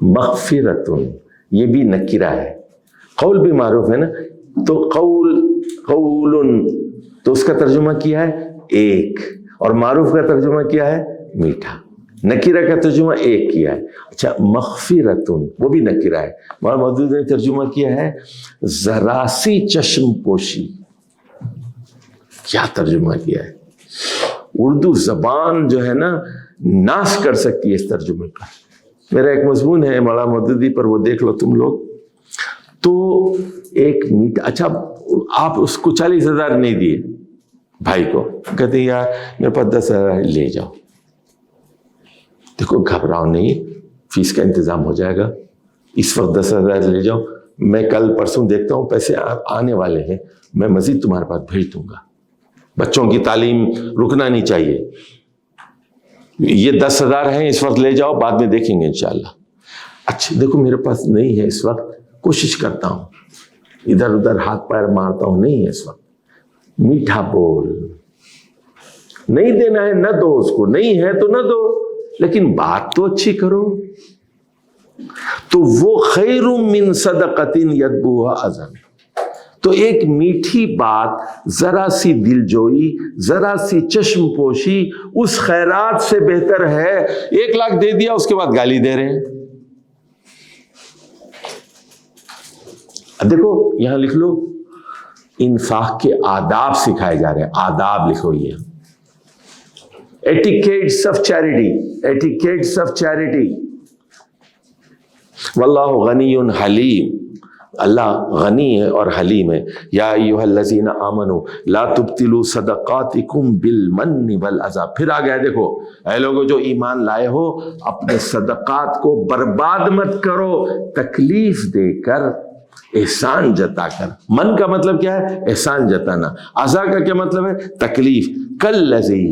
مغفرت یہ بھی نکرہ ہے، قول بھی معروف ہے نا، تو قول تو اس کا ترجمہ کیا ہے ایک، اور معروف کا ترجمہ کیا ہے میٹھا. نکرہ کا ترجمہ ایک کیا ہے. اچھا مغفرت وہ بھی نکرہ ہے. مولانا مودودی نے ترجمہ کیا ہے ذرا سی چشم پوشی. کیا ترجمہ کیا ہے! اردو زبان جو ہے نا ناش کر سکتی ہے اس ترجمے پر. میرا ایک مضمون ہے مولانا مودودی پر، وہ دیکھ لو تم لوگ. تو ایک میٹھا، اچھا آپ اس کو 40,000 نہیں دیے بھائی کو، کہتے یار میرے پاس 10,000 لے جاؤ. دیکھو گھبراؤ نہیں، فیس کا انتظام ہو جائے گا، اس وقت 10,000 لے جاؤ، میں کل پرسوں دیکھتا ہوں پیسے آنے والے ہیں، میں مزید تمہارے پاس بھیج دوں گا. بچوں کی تعلیم رکنا نہیں چاہیے. یہ 10,000 ہیں اس وقت لے جاؤ، بعد میں دیکھیں گے انشاءاللہ. اچھا دیکھو میرے پاس نہیں ہے اس وقت، کوشش کرتا ہوں، ادھر ادھر ہاتھ پیر مارتا ہوں، نہیں ہے اس وقت. میٹھا بول، نہیں دینا ہے نہ دو اس کو، نہیں ہے تو نہ دو، لیکن بات تو اچھی کرو. تو وہ خیر من صدقۃ یتبعها اذى. تو ایک میٹھی بات، ذرا سی دلجوئی، ذرا سی چشم پوشی اس خیرات سے بہتر ہے. 1 لاکھ دے دیا اس کے بعد گالی دے رہے ہیں. دیکھو یہاں لکھ لو، انفاق کے آداب سکھائے جا رہے ہیں. آداب لکھو، یہ etiquettes of charity, etiquettes of charity. واللہ غنی حلیم، اللہ غنی ہے اور حلیم ہے. یا ایھا الذین آمنوا لا تبطلوا صدقاتکم بالمن والاذی. پھر آ گیا دیکھو، اے لوگوں جو ایمان لائے ہو، اپنے صدقات کو برباد مت کرو تکلیف دے کر، احسان جتا کر. من کا مطلب کیا ہے؟ احسان جتانا. عزا کا کیا مطلب ہے؟ تکلیف. کالذی،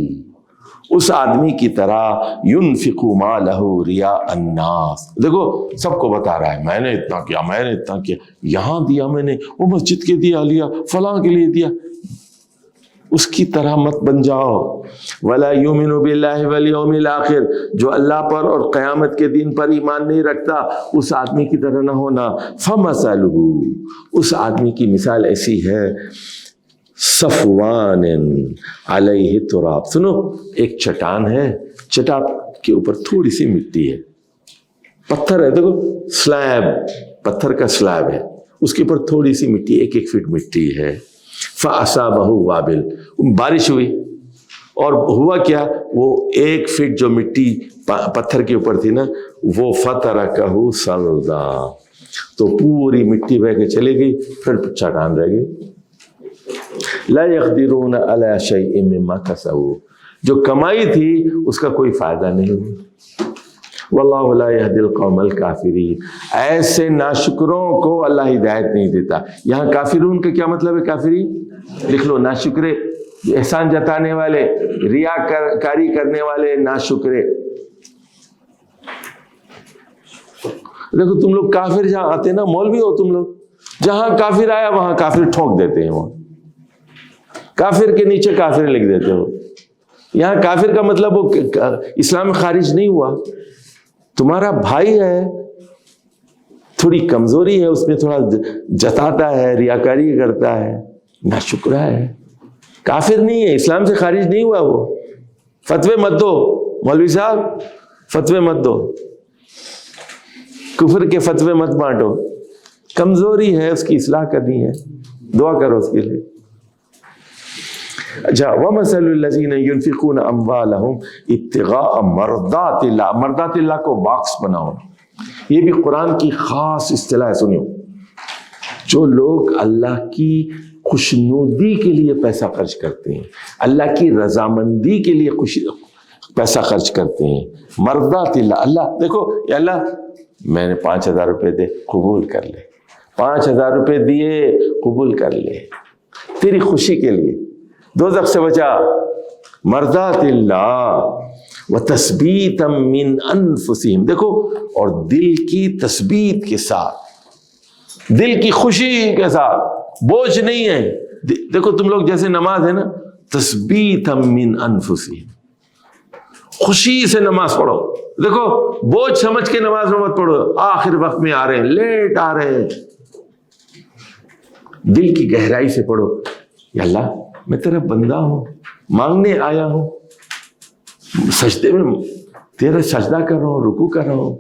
اس آدمی کی طرح، ينفق مالہ رياء الناس. دیکھو سب کو بتا رہا ہے میں نے اتنا کیا، میں نے اتنا کیا، یہاں دیا میں نے، وہ مسجد کے دیا لیا، فلاں کے لیے دیا. اس کی طرح مت بن جاؤ. ولا یؤمن باللہ والیوم الاخر، جو اللہ پر اور قیامت کے دن پر ایمان نہیں رکھتا، اس آدمی کی طرح نہ ہونا. فمثلہ، اس آدمی کی مثال ایسی ہے، صفوان علیہ تراب. سنو، ایک چٹان ہے، چٹان کے اوپر تھوڑی سی مٹی ہے، پتھر ہے، دیکھو سلیب، پتھر کا سلیب ہے، اس کے اوپر تھوڑی سی مٹی، 1 فٹ مٹی ہے. فَأَصَابَهُ وَابِلٌ، بارش ہوئی، اور ہوا کیا، وہ 1 فٹ جو مٹی پتھر کے اوپر تھی نا، وہ فَتَرَكَهُ صَلْدًا، تو پوری مٹی بہ کے چلے گئی، پھر چٹان رہ گئی. لا يقدرون على شيء مما كسبوا، جو کمائی تھی اس کا کوئی فائدہ نہیں ہوا. واللہ لا يهدي القوم الكافرین، ایسے ناشکروں کو اللہ ہدایت نہیں دیتا. یہاں کافرون کا کیا مطلب ہے؟ کافرین لکھ لو، ناشکرے، احسان جتانے والے، ریاکاری کرنے والے، ناشکرے. دیکھو تم لوگ کافر جہاں آتے نا، مولوی ہو تم لوگ، جہاں کافر آیا وہاں کافر ٹھونک دیتے ہیں، وہاں کافر کے نیچے کافر لکھ دیتے ہو. یہاں کافر کا مطلب وہ اسلام خارج نہیں ہوا، تمہارا بھائی ہے، تھوڑی کمزوری ہے اس میں، تھوڑا جتاتا ہے، ریاکاری کرتا ہے، ناشکرا ہے، کافر نہیں ہے، اسلام سے خارج نہیں ہوا وہ. فتوے مت دو مولوی صاحب، فتوے مت دو، کفر کے فتوے مت بانٹو. کمزوری ہے، اس کی اصلاح کرنی ہے، دعا کرو اس کے لیے. اچھا، وَمَثَلُ الَّذِينَ يُنْفِقُونَ أَمْوَالَهُمْ ابْتِغَاءَ مَرْضَاتِ اللَّهِ. مرضات اللہ کو باکس بناؤ، یہ بھی قرآن کی خاص اصطلاح ہے. سنیو، جو لوگ اللہ کی خوشنودی کے لیے پیسہ خرچ کرتے ہیں، اللہ کی رضامندی کے لیے پیسہ خرچ کرتے ہیں، مرضات اللہ. اللہ دیکھو، یا اللہ میں نے 5,000 روپے دے، قبول کر لے. 5,000 روپے دیے، قبول کر لے، تیری خوشی کے لیے، دوزخ سے بچا. مرضات اللہ وتثبیتا من انفسہم. دیکھو، اور دل کی تثبیت کے ساتھ، دل کی خوشی کے ساتھ، بوجھ نہیں ہے. دیکھو تم لوگ جیسے نماز ہے نا، تثبیتا من انفسہم، خوشی سے نماز پڑھو. دیکھو بوجھ سمجھ کے نماز میں مت پڑھو، آخر وقت میں آ رہے ہیں، لیٹ آ رہے ہیں. دل کی گہرائی سے پڑھو، یا اللہ میں تیرا بندہ ہوں، مانگنے آیا ہوں، سجدے میں تیرا سجدہ کر رہا ہوں، رکوع کر رہا ہوں،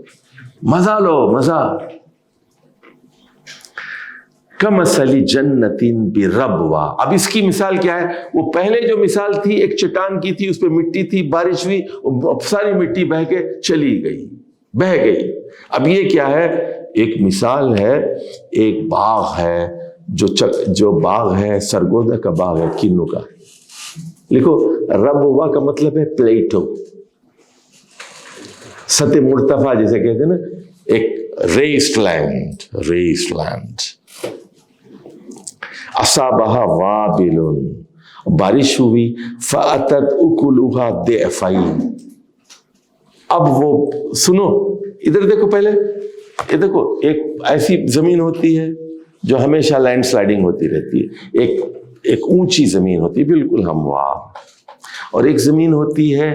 مزہ لو، مزہ. کمثل جنت بربوا. اب اس کی مثال کیا ہے؟ وہ پہلے جو مثال تھی ایک چٹان کی تھی، اس پہ مٹی تھی، بارش ہوئی، ساری مٹی بہہ کے چلی گئی، بہہ گئی. اب یہ کیا ہے؟ ایک مثال ہے، ایک باغ ہے، جو باغ ہے سرگودا کا باغ ہے، کنو کا. لکھو، ربوا کا مطلب ہے پلیٹو، سطح مرتفع جیسے کہتے ہیں نا، ایک ریسڈ لینڈ، ریسڈ لینڈ. اصابہا وابل، بارش ہوئی، فاتت اکلھا ضعفین. اب وہ سنو، ادھر دیکھو، پہلے یہ دیکھو، ایک ایسی زمین ہوتی ہے جو ہمیشہ لینڈ سلائڈنگ ہوتی رہتی ہے، ایک اونچی زمین ہوتی ہے بالکل ہموار، اور ایک زمین ہوتی ہے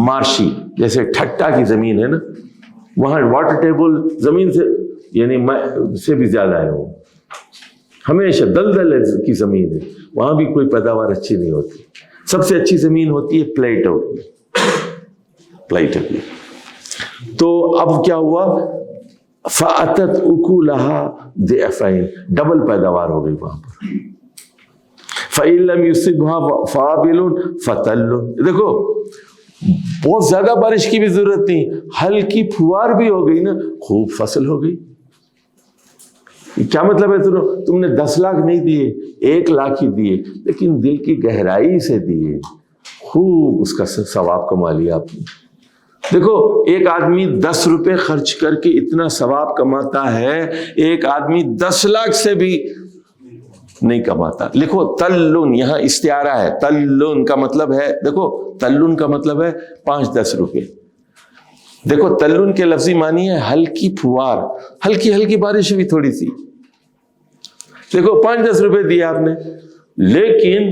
مارشی، جیسے ٹھٹا کی زمین ہے نا، وہاں واٹر ٹیبل زمین سے یعنی سے بھی زیادہ ہے، وہ ہمیشہ دلدل کی زمین ہے، وہاں بھی کوئی پیداوار اچھی نہیں ہوتی. سب سے اچھی زمین ہوتی ہے پلیٹو کی، پلیٹو کی. تو اب کیا ہوا؟ فَأَتَتْ أُكُلَهَا ضِعْفَيْنِ، ڈبل پیداوار ہو گئی وہاں پر. فَإِن لَمْ يُصِبْهَا فَوَابِلٌ فَتَلٌ. دیکھو بہت زیادہ بارش کی بھی ضرورت نہیں، ہلکی پھوار بھی ہو گئی نا، خوب فصل ہو گئی. کیا مطلب ہے؟ تم نے 10 لاکھ نہیں دیے، 1 لاکھ ہی دیے، لیکن دل کی گہرائی سے دیے، خوب اس کا ثواب کما لیا آپ نے. دیکھو، ایک آدمی 10 روپے خرچ کر کے اتنا ثواب کماتا ہے، ایک آدمی 10 لاکھ سے بھی نہیں کماتا. لکھو تلن، یہاں استعارہ ہے، تلن کا مطلب ہے، دیکھو تلن کا مطلب ہے 5-10 روپے. دیکھو تلن کے لفظی معنی ہے ہلکی پھوار، ہلکی ہلکی بارش ہوئی تھوڑی سی. دیکھو 5-10 روپے دیے آپ نے، لیکن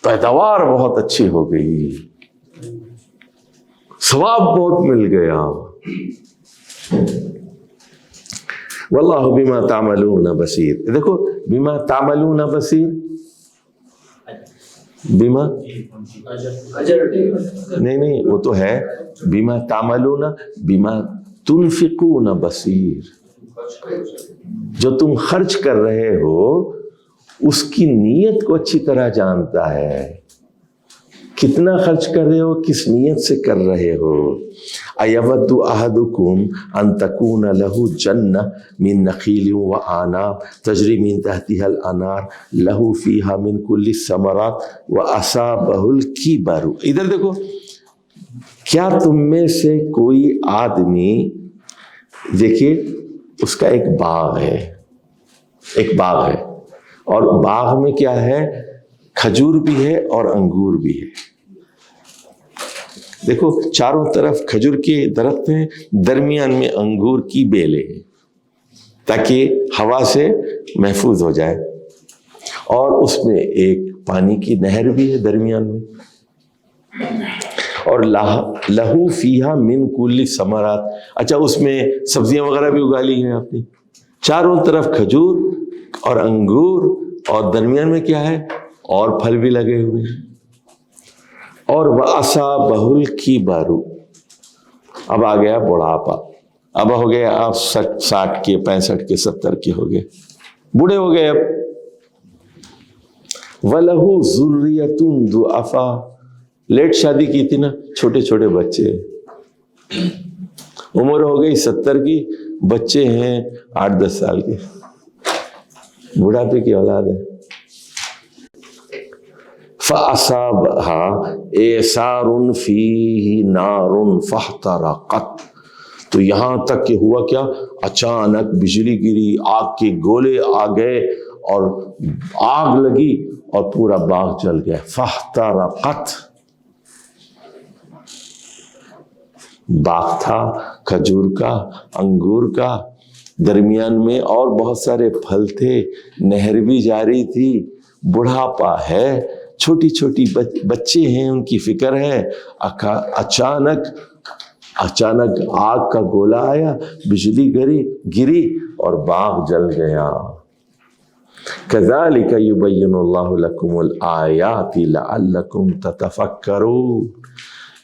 پیداوار بہت اچھی ہو گئی، ثواب بہت مل گیا. واللہ بما تعملون بصیر. دیکھو بما تعملون بصیر، بما نہیں وہ تو ہے، بما تعملون، بما تنفقون بصیر. جو تم خرچ کر رہے ہو اس کی نیت کو اچھی طرح جانتا ہے، کتنا خرچ کر رہے ہو، کس نیت سے کر رہے ہو. ایود احدکم ان تکون له جنہ من نخیل وعناب تجری من تحتها الانہار له فیہا من کل الثمرات واصابہ الکبر. ادھر دیکھو، کیا تم میں سے کوئی آدمی، دیکھیے اس کا ایک باغ ہے، ایک باغ ہے، اور باغ میں کیا ہے؟ کھجور بھی ہے اور انگور بھی ہے. دیکھو چاروں طرف کھجور کے درخت ہیں، درمیان میں انگور کی بیلیں ہیں. تاکہ ہوا سے محفوظ ہو جائے. اور اس میں ایک پانی کی نہر بھی ہے درمیان میں. اور لہو فیہا من کل ثمرات. اچھا اس میں سبزیاں وغیرہ بھی اگا لی ہیں آپ نے. چاروں طرف کھجور اور انگور اور درمیان میں کیا ہے اور پھل بھی لگے ہوئے ہیں. اور وَأَصَابَهُ الْكِبَرُ. اب آ گیا بڑھاپا. اب ہو گئے آپ 60 کے 65 کے 70 کے ہو گئے, بوڑھے ہو گئے. اب وَلَهُ ذُرِّيَّةٌ ضُعَفَاء. لیٹ شادی کی تھی نا, چھوٹے چھوٹے بچے, عمر ہو گئی 70 کی, بچے ہیں 8-10 سال کے, بڑھاپے کی اولاد ہے. فَأَصَابَهَا إِعْصَارٌ فِيهِ نَارٌ فَاحْتَرَقَتْ. تو یہاں تک کہ ہوا کیا, اچانک بجلی گری, آگ کے گولے آ گئے اور آگ لگی اور پورا باغ جل گیا. فَاحْتَرَقَتْ. باغ تھا کھجور کا, انگور کا, درمیان میں اور بہت سارے پھل تھے, نہر بھی جاری تھی, بڑھاپا ہے, چھوٹی چھوٹی بچے ہیں, ان کی فکر ہے. اچانک آگ کا گولا آیا, بجلی گری اور باغ جل گیا. كَذَلِكَ يُبَيِّنُ اللَّهُ لَكُمُ الْآيَاتِ لَعَلَّكُمْ تَتَفَكَّرُونَ.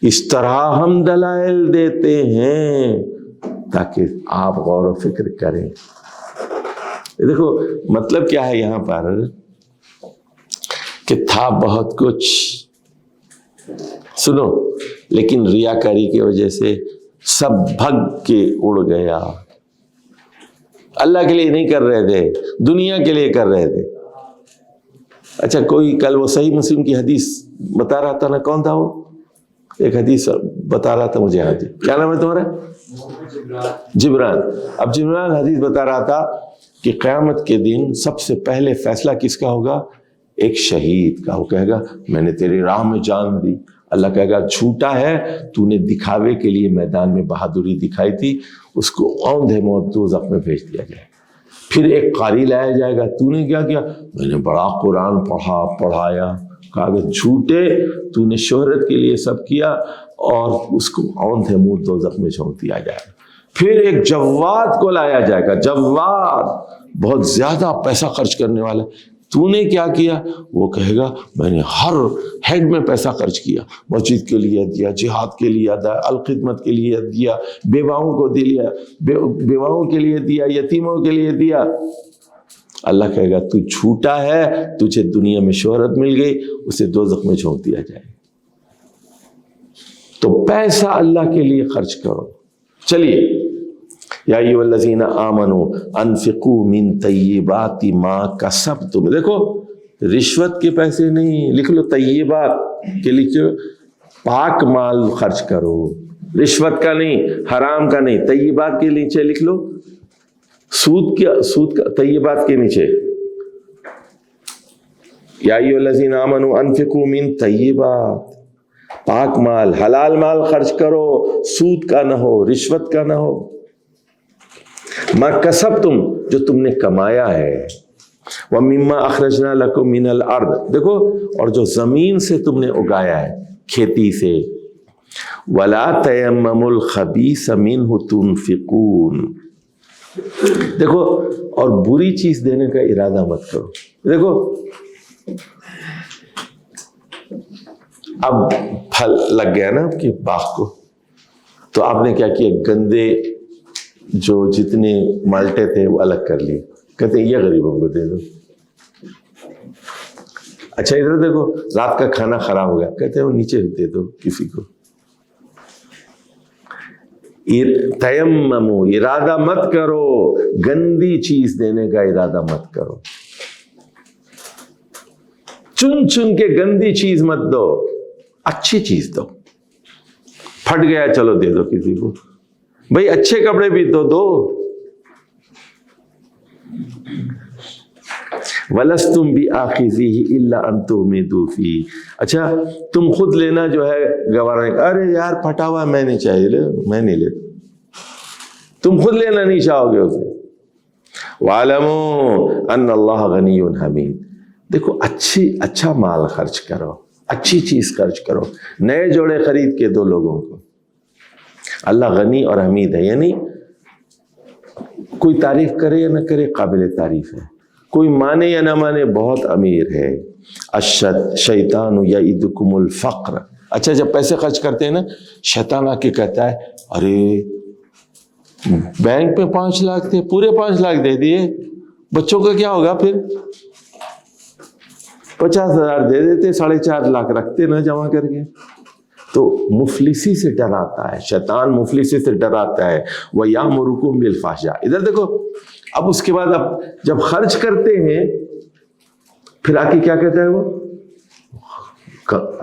اس طرح ہم دلائل دیتے ہیں تاکہ آپ غور و فکر کریں. دیکھو مطلب کیا ہے یہاں پر, کہ تھا بہت کچھ, سنو, لیکن ریاکاری کی وجہ سے سب بھگ کے اڑ گیا. اللہ کے لیے نہیں کر رہے تھے, دنیا کے لیے کر رہے تھے. اچھا کوئی کل وہ صحیح مسلم کی حدیث بتا رہا تھا نا, کون تھا وہ, ایک حدیث بتا رہا تھا مجھے. حاجی کیا نام ہے تمہارا؟ جبران. اب جبران حدیث بتا رہا تھا کہ قیامت کے دن سب سے پہلے فیصلہ کس کا ہوگا؟ ایک شہید کا. وہ کہے گا میں نے تیری راہ میں جان دی. اللہ کہے گا جھوٹا ہے, تو نے دکھاوے کے لیے میدان میں بہادری دکھائی تھی, اس کو اوندھے موت دوزخ میں بھیج دیا جائے. پھر ایک قاری لایا جائے گا, تو نے کیا کیا؟ میں نے بڑا قرآن پڑھایا. کہا کہ جھوٹے, تو نے شہرت کے لیے سب کیا, اور اس کو اوندھے منہ دوزخ میں جھونک دیا جائے گا. پھر ایک جواد کو لایا جائے گا, جواد بہت زیادہ پیسہ خرچ کرنے والا. تو نے کیا کیا؟ وہ کہے گا میں نے ہر ہیڈ میں پیسہ خرچ کیا, مسجد کے لیے دیا, جہاد کے لیے دیا, الخدمت کے لیے دیا, بیواؤں کو دیا, بیواؤں کے لیے دیا, یتیموں کے لیے دیا. اللہ کہے گا تو جھوٹا ہے, تجھے دنیا میں شہرت مل گئی, اسے دوزخ میں جھونک دیا جائے. تو پیسہ اللہ کے لیے خرچ کرو. چلیے, یا ایھا الذین آمنوا انفقوا من طیبات ما کسبتم. دیکھو رشوت کے پیسے نہیں, لکھ لو طیبات کے لکھو, پاک مال خرچ کرو, رشوت کا نہیں, حرام کا نہیں. طیبات کے نیچے لکھ لو سود کا, طیبات کے نیچے یا ایھا الذین آمنوا انفقوا من طیبات, پاک مال, حلال مال خرچ کرو, سود کا نہ ہو, رشوت کا نہ ہو. ما کسبتم, جو تم نے کمایا ہے. وَمِمَّا أَخْرَجْنَا لَكُم مِّنَ الْأَرْضِ, دیکھو, اور جو زمین سے تم نے اگایا ہے, کھیتی سے. وَلَا تَيَمَّمُوا الْخَبِيثَ مِنْهُ تُنْفِقُونَ. دیکھو, اور بری چیز دینے کا ارادہ مت کرو. دیکھو اب پھل لگ گیا نا آپ کے باغ کو, تو آپ نے کیا کیا, گندے جو جتنے مالٹے تھے وہ الگ کر لیے. کہتے ہیں یہ غریبوں کو دے دو. اچھا ادھر دیکھو, رات کا کھانا خراب ہو گیا, کہتے ہیں وہ نیچے دے دو کسی کو. تیممو, ارادہ مت کرو, گندی چیز دینے کا ارادہ مت کرو. چن کے گندی چیز مت دو, اچھی چیز دو. پھٹ گیا چلو دے دو کسی کو, بھئی اچھے کپڑے بھی تو دو. وَلَسْتُمْ بِآخِذِهِ إِلَّا أَن تُغْمِضُوا فِيهِ. اچھا تم خود لینا جو ہے گوارا نہیں, ارے یار پھٹا ہوا میں نہیں چاہیے, میں نہیں لیتا. تم خود لینا نہیں چاہو گے اسے. وَعَلَمُوا أَنَّ اللَّهَ غَنِيٌّ حَمِيدٌ. دیکھو اچھا مال خرچ کرو, اچھی چیز خرچ کرو. نئے جوڑے خرید کے دو لوگوں کو. اللہ غنی اور حمید ہے, یعنی کوئی تعریف کرے یا نہ کرے قابل تعریف ہے, کوئی مانے یا نہ مانے بہت امیر ہے. الشیطان یعدکم الفقر. اچھا جب پیسے خرچ کرتے ہیں نا, شیطان آ کے کہتا ہے ارے بینک میں 5 لاکھ تھے, پورے 5 لاکھ دے دیے, بچوں کا کیا ہوگا پھر؟ 50,000 دے دیتے, 4.5 لاکھ رکھتے نا جمع کر کے. تو مفلسی سے ڈراتا ہے شیطان, مفلسی سے ڈراتا ہے. وَيَأْمُرُكُمْ بِالْفَحْشَاءِ. ادھر دیکھو, اب اس کے بعد اب جب خرچ کرتے ہیں پھر آ کے کیا کہتا ہے وہ,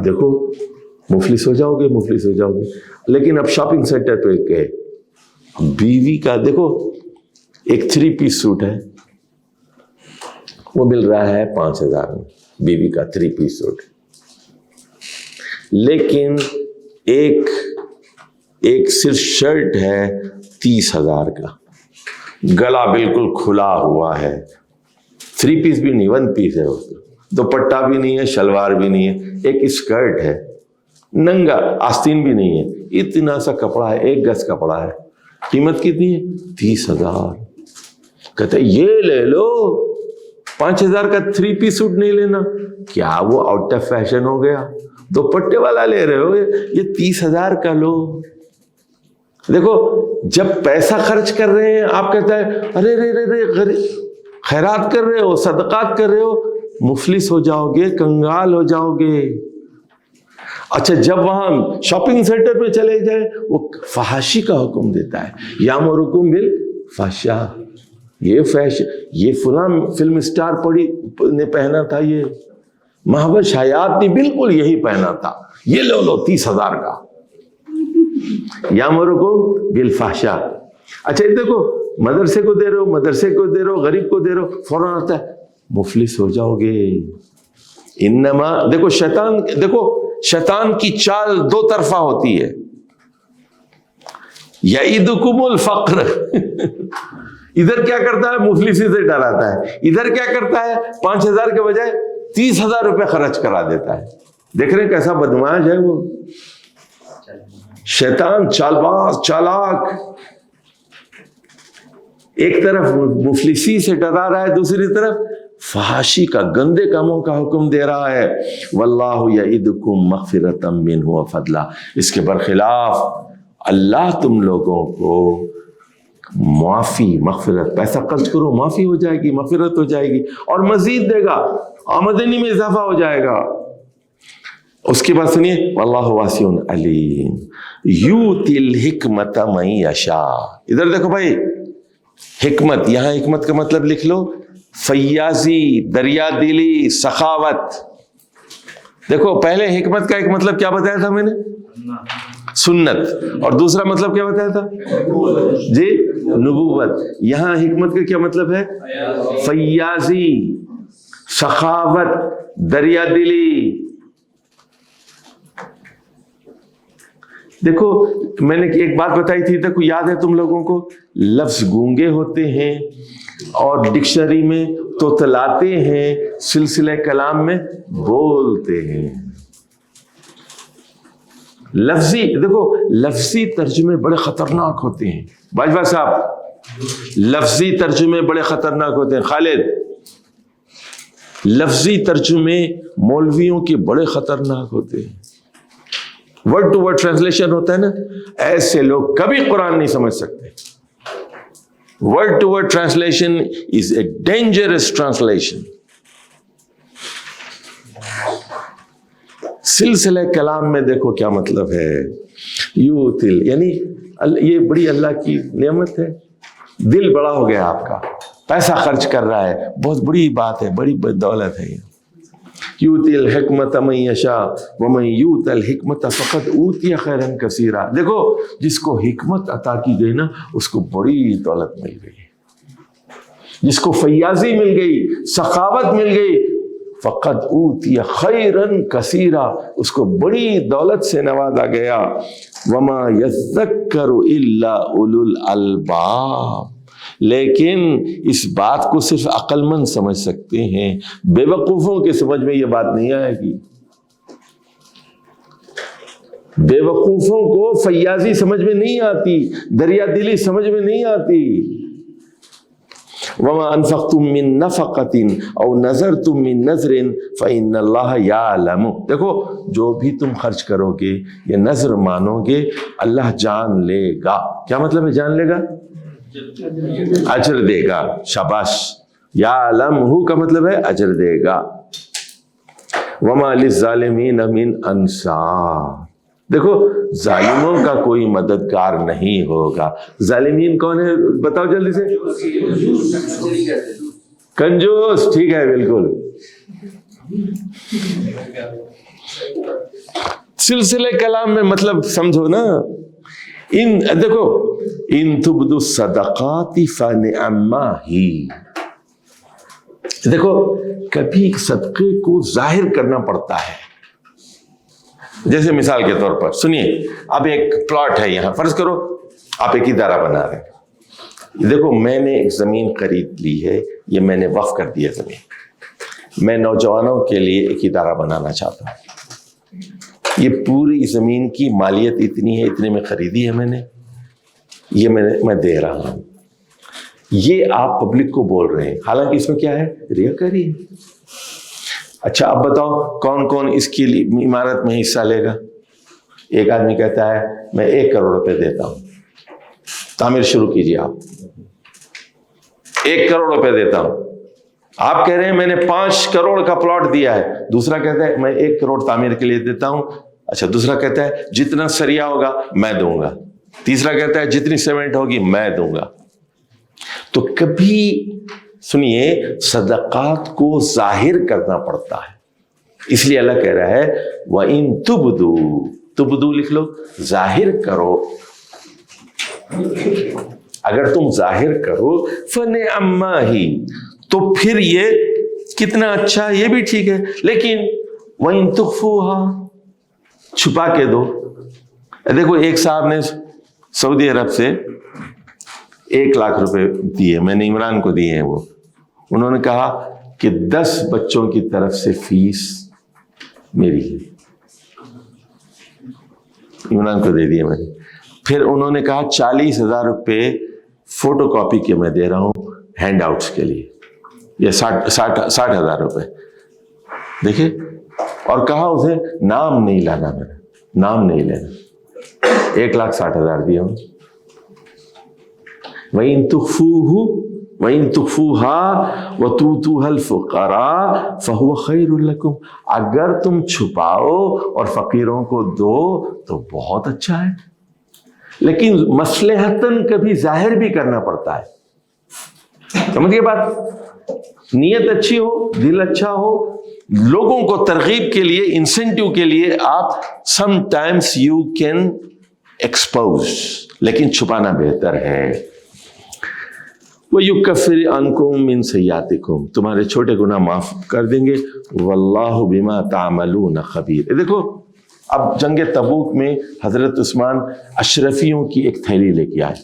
دیکھو مفلس ہو جاؤ گے, مفلس ہو جاؤ گے. لیکن اب شاپنگ سینٹر پہ گئے, بیوی کا دیکھو ایک 3 پیس سوٹ ہے, وہ مل رہا ہے 5,000 میں, بیوی کا 3 پیس سوٹ. لیکن ایک صرف شرٹ ہے 30,000 کا, گلا بالکل کھلا ہوا ہے. 3 پیس بھی نہیں, 1 پیس ہے, دوپٹہ بھی نہیں ہے, شلوار بھی نہیں ہے, ایک اسکرٹ ہے, ننگا, آستین بھی نہیں ہے, اتنا سا کپڑا ہے, 1 گز کپڑا ہے. قیمت کتنی ہے؟ 30,000. کہتے یہ لے لو, 5,000 کا 3 پیس سوٹ نہیں لینا. کیا وہ آؤٹ آف فیشن ہو گیا؟ دوپٹے والا لے رہے ہو, یہ 30,000 کا لو. دیکھو جب پیسہ خرچ کر رہے ہیں آپ کہتا ہے ارے رے خیرات کر رہے ہو, صدقات کر رہے ہو, مفلس ہو جاؤ گے, کنگال ہو جاؤ گے. اچھا جب وہاں شاپنگ سینٹر پہ چلے جائیں وہ فحاشی کا حکم دیتا ہے, یامرکم بالفحشاء. یہ فیشن, یہ فلاں فلم اسٹار نے پہنا تھا, یہ مہوش حیات نے بالکل یہی پہنا تھا, یہ لو 30,000 کا. یامرکم بالفحشاء. اچھا دیکھو مدرسے کو دے رہے ہو, غریب کو دے رہے ہو, فوراً آتا ہے مفلس ہو جاؤ گے. انما دیکھو شیطان کی چال 2 طرفہ ہوتی ہے. یعدکم الفقر, ادھر کیا کرتا ہے مفلسی سے ڈراتا ہے, ادھر کیا کرتا ہے 5,000 کے بجائے 30,000 روپے خرچ کرا دیتا ہے. دیکھ رہے ہیں کیسا بدمعاش ہے وہ شیطان, چالباز, چالاک. ایک طرف مفلسی سے ڈرا رہا ہے, دوسری طرف فحاشی کا, گندے کاموں کا حکم دے رہا ہے. واللہ یعدکم مغفرۃ منہ وفضلا. اس کے برخلاف اللہ تم لوگوں کو معافی, مغفرت, پیسہ خرچ کرو معافی ہو جائے گی, مغفرت ہو جائے گی, اور مزید دے گا, آمدنی میں اضافہ ہو جائے گا. اس کے بعد سنیے واللہ واسع علیم یؤتی الحکمت من یشاء. ادھر دیکھو بھائی, حکمت, یہاں حکمت کا مطلب لکھ لو فیاضی, دریا دلی, سخاوت. دیکھو پہلے حکمت کا ایک مطلب کیا بتایا تھا میں نے, سنت, اور دوسرا مطلب کیا بتایا تھا جی, نبوت. یہاں حکمت کا کیا مطلب ہے, فیاضی, سخاوت, دریا دلی. دیکھو میں نے ایک بات بتائی تھی, دیکھو یاد ہے تم لوگوں کو, لفظ گونگے ہوتے ہیں اور ڈکشنری میں توتلاتے ہیں, سلسلہ کلام میں بولتے ہیں. لفظی, دیکھو لفظی ترجمے بڑے خطرناک ہوتے ہیں. باجوہ صاحب, لفظی ترجمے بڑے خطرناک ہوتے ہیں. خالد, لفظی ترجمے مولویوں کے بڑے خطرناک ہوتے ہیں. ورڈ ٹو ورڈ ٹرانسلیشن ہوتا ہے نا, ایسے لوگ کبھی قرآن نہیں سمجھ سکتے. Word to word translation is a dangerous translation. سلسلہ کلام میں دیکھو کیا مطلب ہے, یوتل, یعنی یہ بڑی اللہ کی نعمت ہے. دل بڑا ہو گیا آپ کا, پیسہ خرچ کر رہا ہے, بہت بڑی بات ہے, بڑی دولت ہے. یؤتی الحکمت من یشاء ومن یؤت الحکمت فقد اوتی خیرا کثیرا. دیکھو جس کو حکمت عطا کی گئی نا, اس کو بڑی دولت مل گئی. جس کو فیاضی مل گئی, سخاوت مل گئی, فقد اوتی خیرا کثیرا, اس کو بڑی دولت سے نوازا گیا. وما یذکر الا اولو الالباب. لیکن اس بات کو صرف عقل مند سمجھ سکتے ہیں، بے وقوفوں کے سمجھ میں یہ بات نہیں آئے گی. بے وقوفوں کو فیاضی سمجھ میں نہیں آتی، دریا دلی سمجھ میں نہیں آتی. وَمَا أَنفَقْتُم مِّن نَفَقَةٍ أَوْ نَذَرْتُم مِّن نَذْرٍ فَإِنَّ اللَّهَ يَعْلَمُ. دیکھو جو بھی تم خرچ کرو گے، یہ نذر مانو گے، اللہ جان لے گا. کیا مطلب ہے جان لے گا؟ اجر دے گا. شاباش. یعلمہ کا مطلب ہے اجر دے گا. وَمَا لِلظَّالِمِينَ مِنْ أَنصَارٍ. دیکھو ظالموں کا کوئی مددگار نہیں ہوگا. ظالمین کون ہے بتاؤ جلدی سے؟ کنجوس. ٹھیک ہے، بالکل. سلسلے کلام میں مطلب سمجھو نا. دیکھو ان تبدوا الصدقات فنعما ہی. دیکھو کبھی صدقے کو ظاہر کرنا پڑتا ہے. جیسے مثال کے طور پر سنیے، اب ایک پلاٹ ہے یہاں، فرض کرو آپ ایک ادارہ بنا رہے ہیں. دیکھو میں نے ایک زمین خرید لی ہے، یہ میں نے وقف کر دیا زمین. میں نوجوانوں کے لیے ایک ادارہ بنانا چاہتا ہوں. یہ پوری زمین کی مالیت اتنی ہے، اتنے میں خریدی ہے میں نے، یہ میں دے رہا ہوں. یہ آپ پبلک کو بول رہے ہیں، حالانکہ اس میں کیا ہے؟ ریاکاری. اچھا اب بتاؤ کون کون اس کی عمارت میں حصہ لے گا؟ ایک آدمی کہتا ہے میں 1 کروڑ روپے دیتا ہوں، تعمیر شروع کیجیے آپ. 1 کروڑ روپے دیتا ہوں. آپ کہہ رہے ہیں میں نے 5 کروڑ کا پلاٹ دیا ہے. دوسرا کہتا ہے میں 1 کروڑ تعمیر کے لیے دیتا ہوں. اچھا دوسرا کہتا ہے جتنا سریا ہوگا میں دوں گا. تیسرا کہتا ہے جتنی سیمنٹ ہوگی میں دوں گا. تو کبھی سنیے صدقات کو ظاہر کرنا پڑتا ہے. اس لیے اللہ کہہ رہا ہے وَإِن تُبْدُوا لکھ لو، ظاہر کرو. اگر تم ظاہر کرو فَنِعَمَّا ہی، تو پھر یہ کتنا اچھا، یہ بھی ٹھیک ہے. لیکن وَإِن تُخْفُوهَا، چھپا کے دو. دیکھو ایک صاحب نے سعودی عرب سے 1 لاکھ روپے دیے، میں نے عمران کو دیے ہیں. وہ انہوں نے کہا کہ 10 بچوں کی طرف سے فیس میری ہے، عمران کو دے دیا میں نے. پھر انہوں نے کہا 40,000 روپے فوٹو کاپی کے میں دے رہا ہوں ہینڈ آؤٹس کے لیے، یا 60,000 روپے. دیکھیں، اور کہا اسے نام نہیں لانا، میں نے نام نہیں لینا. 1,60,000 دیا ہوں. وَإِن تُخْفُوهَا وَتُؤْتُوهَا الْفُقَرَاءَ فَهُوَ خَيْرٌ لَكُمْ. اگر تم چھپاؤ اور فقیروں کو دو تو بہت اچھا ہے. لیکن مصلحتاً کبھی ظاہر بھی کرنا پڑتا ہے. سمجھئے بات؟ نیت اچھی ہو، دل اچھا ہو، لوگوں کو ترغیب کے لیے، انسینٹیو کے لیے آپ sometimes you can expose, لیکن چھپانا بہتر ہے. وَيُكَفِّرْ عَنْكُم مِّن سَيِّئَاتِكُم، تمہارے چھوٹے گناہ معاف کر دیں گے. وَاللَّهُ بِمَا تَعْمَلُونَ خَبِيرٌ. دیکھو اب جنگ تبوک میں حضرت عثمان اشرفیوں کی ایک تھیلی لے کے آئے،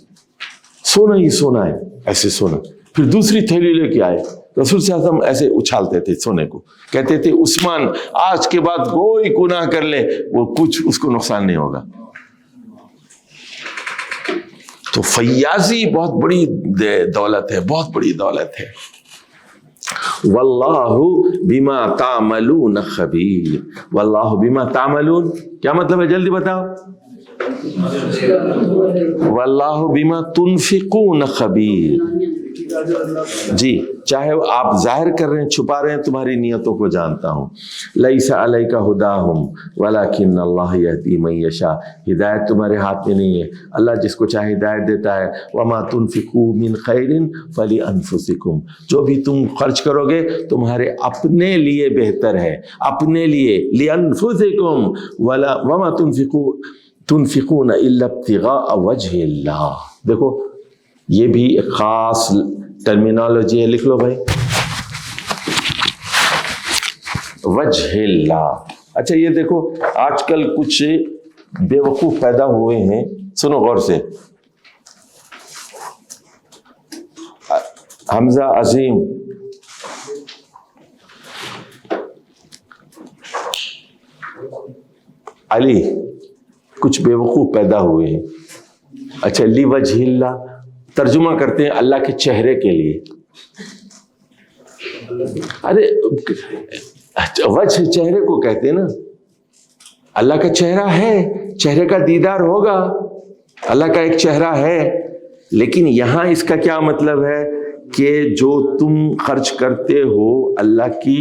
سونا ہی سونا ہے، ایسے سونا. پھر دوسری تھیلی لے کے آئے، رسول صلی اللہ علیہ وسلم ایسے اچھالتے تھے سونے کو، کہتے تھے عثمان آج کے بعد کوئی گناہ کر لے وہ کچھ اس کو نقصان نہیں ہوگا. تو فیاضی بہت بڑی دولت ہے، بہت بڑی دولت ہے. واللہ بما تعملون خبیر. واللہ بما تعملون کیا مطلب ہے؟ جلدی بتاؤ. واللہ بما تنفقون خبیر. جی چاہے آپ ظاہر کر رہے ہیں، چھپا رہے ہیں، تمہاری نیتوں کو جانتا ہوں. لیس علیک ہداہم ولکن اللہ یہدی من یشاء. ہدایت تمہارے ہاتھ میں نہیں ہے، اللہ جس کو چاہے ہدایت دیتا ہے. وما تنفقوا من خیر فلانفسکم. جو بھی تم خرچ کرو گے تمہارے اپنے لیے بہتر ہے، اپنے لیے. لانفسکم وما تنفقون الا ابتغاء وجہ اللہ. دیکھو یہ بھی ایک خاص ٹرمینالوجی ہے، لکھ لو بھائی، وجہ اللہ. اچھا یہ دیکھو آج کل کچھ بے وقوف پیدا ہوئے ہیں، سنو غور سے. حمزہ عظیم، علی کچھ بے وقوف پیدا ہوئے ہیں. اچھا، لی وجہ اللہ ترجمہ کرتے ہیں اللہ کے چہرے کے لیے. ارے وجہ چہرے کو کہتے ہیں نا، اللہ کا چہرہ ہے، چہرے کا دیدار ہوگا، اللہ کا ایک چہرہ ہے. لیکن یہاں اس کا کیا مطلب ہے کہ جو تم خرچ کرتے ہو اللہ کی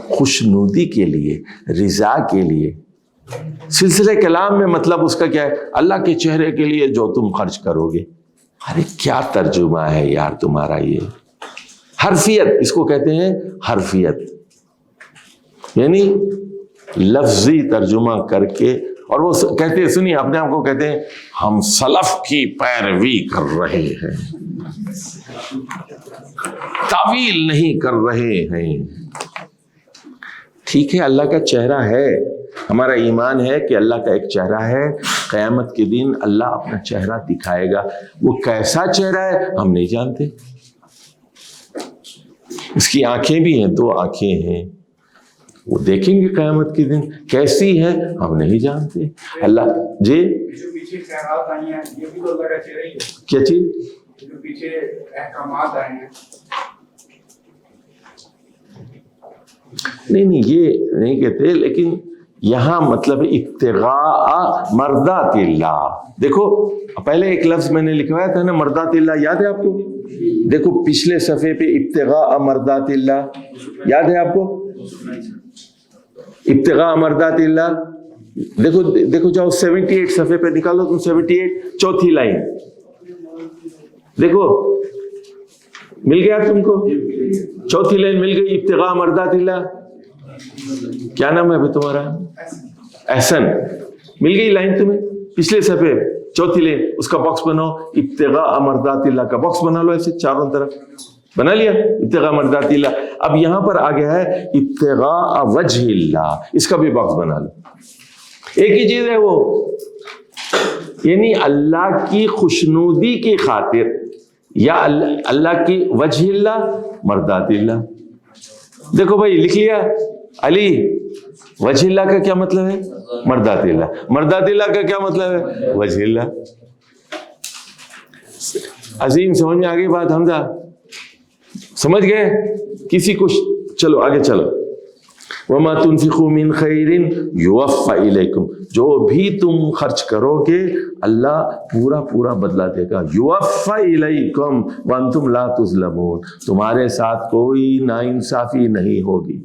خوشنودی کے لیے، رضا کے لیے. سلسلہ کلام میں مطلب اس کا کیا ہے؟ اللہ کے چہرے کے لیے جو تم خرچ کرو گے. ارے کیا ترجمہ ہے یار تمہارا یہ. حرفیت اس کو کہتے ہیں، حرفیت یعنی لفظی ترجمہ کر کے. اور وہ کہتے ہیں، سنیے، اپنے آپ کو کہتے ہیں ہم سلف کی پیروی کر رہے ہیں، تعویل نہیں کر رہے ہیں. ٹھیک ہے، اللہ کا چہرہ ہے، ہمارا ایمان ہے کہ اللہ کا ایک چہرہ ہے. قیامت کے دن اللہ اپنا چہرہ دکھائے گا. وہ کیسا چہرہ ہے ہم نہیں جانتے. اس کی آنکھیں بھی ہیں، 2 آنکھیں ہیں، وہ دیکھیں گے قیامت کے دن کیسی ہے ہم نہیں جانتے. اللہ جی کیا چیز نہیں یہ نہیں کہتے، لیکن یہاں مطلب ابتغاء مرضات اللہ. دیکھو پہلے ایک لفظ میں نے لکھوایا تھا نا، مرضات اللہ، یاد ہے آپ کو؟ دیکھو پچھلے صفحے پہ ابتغاء مرضات اللہ، یاد ہے آپ کو؟ ابتغاء مرضات اللہ. دیکھو جاؤ 78 صفحے پہ نکالو تم، 78 چوتھی لائن دیکھو، مل گیا تم کو؟ چوتھی لائن مل گئی، ابتغاء مرضات اللہ. کیا نام ہے ابھی تمہارا؟ احسن. مل گئی لائن تمہیں پچھلے صفحے، چوتھی لائن. اس کا باکس بناؤ، ابتغاء مرضات اللہ کا باکس بنا لو، ایسے چاروں طرف بنا لیا، ابتغاء مرضات اللہ. اب یہاں پر آ گیا ہے ابتغاء وجہ اللہ، اس کا بھی باکس بنا لو. ایک ہی چیز ہے وہ، یعنی اللہ کی خوشنودی کی خاطر، یا اللہ کی وجہ اللہ مرضات اللہ. دیکھو بھائی لکھ لیا، علی وجہ اللہ کا کیا مطلب ہے؟ مرضات اللہ. مرضات اللہ کا کیا مطلب ہے؟ وجہ اللہ. عظیم سمجھ میں آ گئی بات؟ حمزہ سمجھ گئے؟ کسی کو چلو آگے چلو. وَمَا تُنْفِقُوا مِنْ خَيْرٍ يُوَفَّ إِلَيْكُمْ، جو بھی تم خرچ کرو گے اللہ پورا بدلہ دے گا. يُوَفَّ إِلَيْكُمْ وَأَنْتُمْ لَا تُظْلَمُونَ، تمہارے ساتھ کوئی ناانصافی نہیں ہوگی.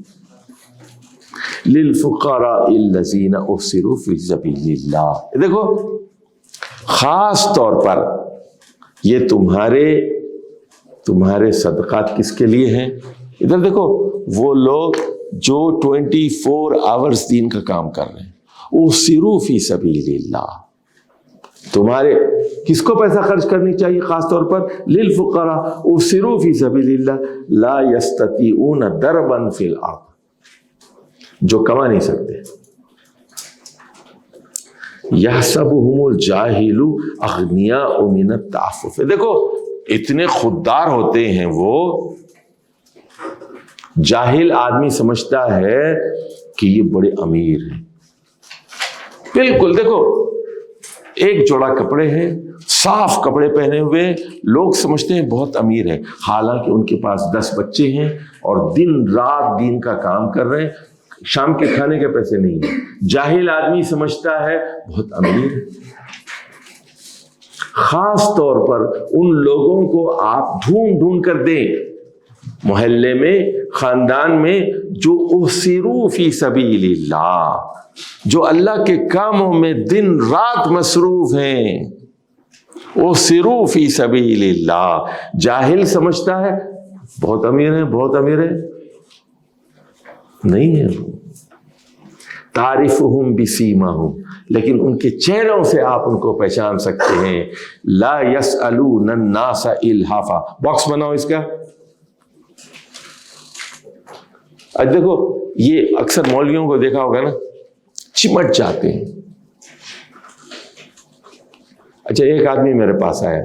لِلْفُقَرَاءِ الَّذِينَ أُحْصِرُوا فِي سَبِيلِ اللَّهِ. دیکھو خاص طور پر یہ تمہارے صدقات کس کے لیے ہیں؟ ادھر دیکھو، وہ لوگ جو 24 آورز دین کا کام کر رہے ہیں. احصروا فی سبیل اللہ، تمہارے کس کو پیسہ خرچ کرنی چاہیے خاص طور پر؟ للفقراء احصروا فی سبیل اللہ لا یستطیعون ضربا فی الارض، جو کما نہیں سکتے. یحسبہم الجاہل اغنیاء من التعفف. دیکھو اتنے خوددار ہوتے ہیں وہ، جاہل آدمی سمجھتا ہے کہ یہ بڑے امیر ہیں. بالکل دیکھو ایک جوڑا کپڑے ہیں، صاف کپڑے پہنے ہوئے، لوگ سمجھتے ہیں بہت امیر ہے، حالانکہ ان کے پاس 10 بچے ہیں اور دن رات دین کا کام کر رہے ہیں، شام کے کھانے کے پیسے نہیں ہیں. جاہل آدمی سمجھتا ہے بہت امیر ہے. خاص طور پر ان لوگوں کو آپ ڈھونڈ کر دیں محلے میں، خاندان میں، جو احصروا فی سبیل اللہ، جو اللہ کے کاموں میں دن رات مصروف ہیں. احصروا فی سبیل اللہ. جاہل سمجھتا ہے بہت امیر ہے، نہیں ہے. تعرفہم بسیماہم، لیکن ان کے چہروں سے آپ ان کو پہچان سکتے ہیں. لا یسألون الناس الحافا. باکس بناؤ اس کا. اب دیکھو یہ اکثر مولویوں کو دیکھا ہوگا نا، چمٹ جاتے ہیں. اچھا ایک آدمی میرے پاس آیا،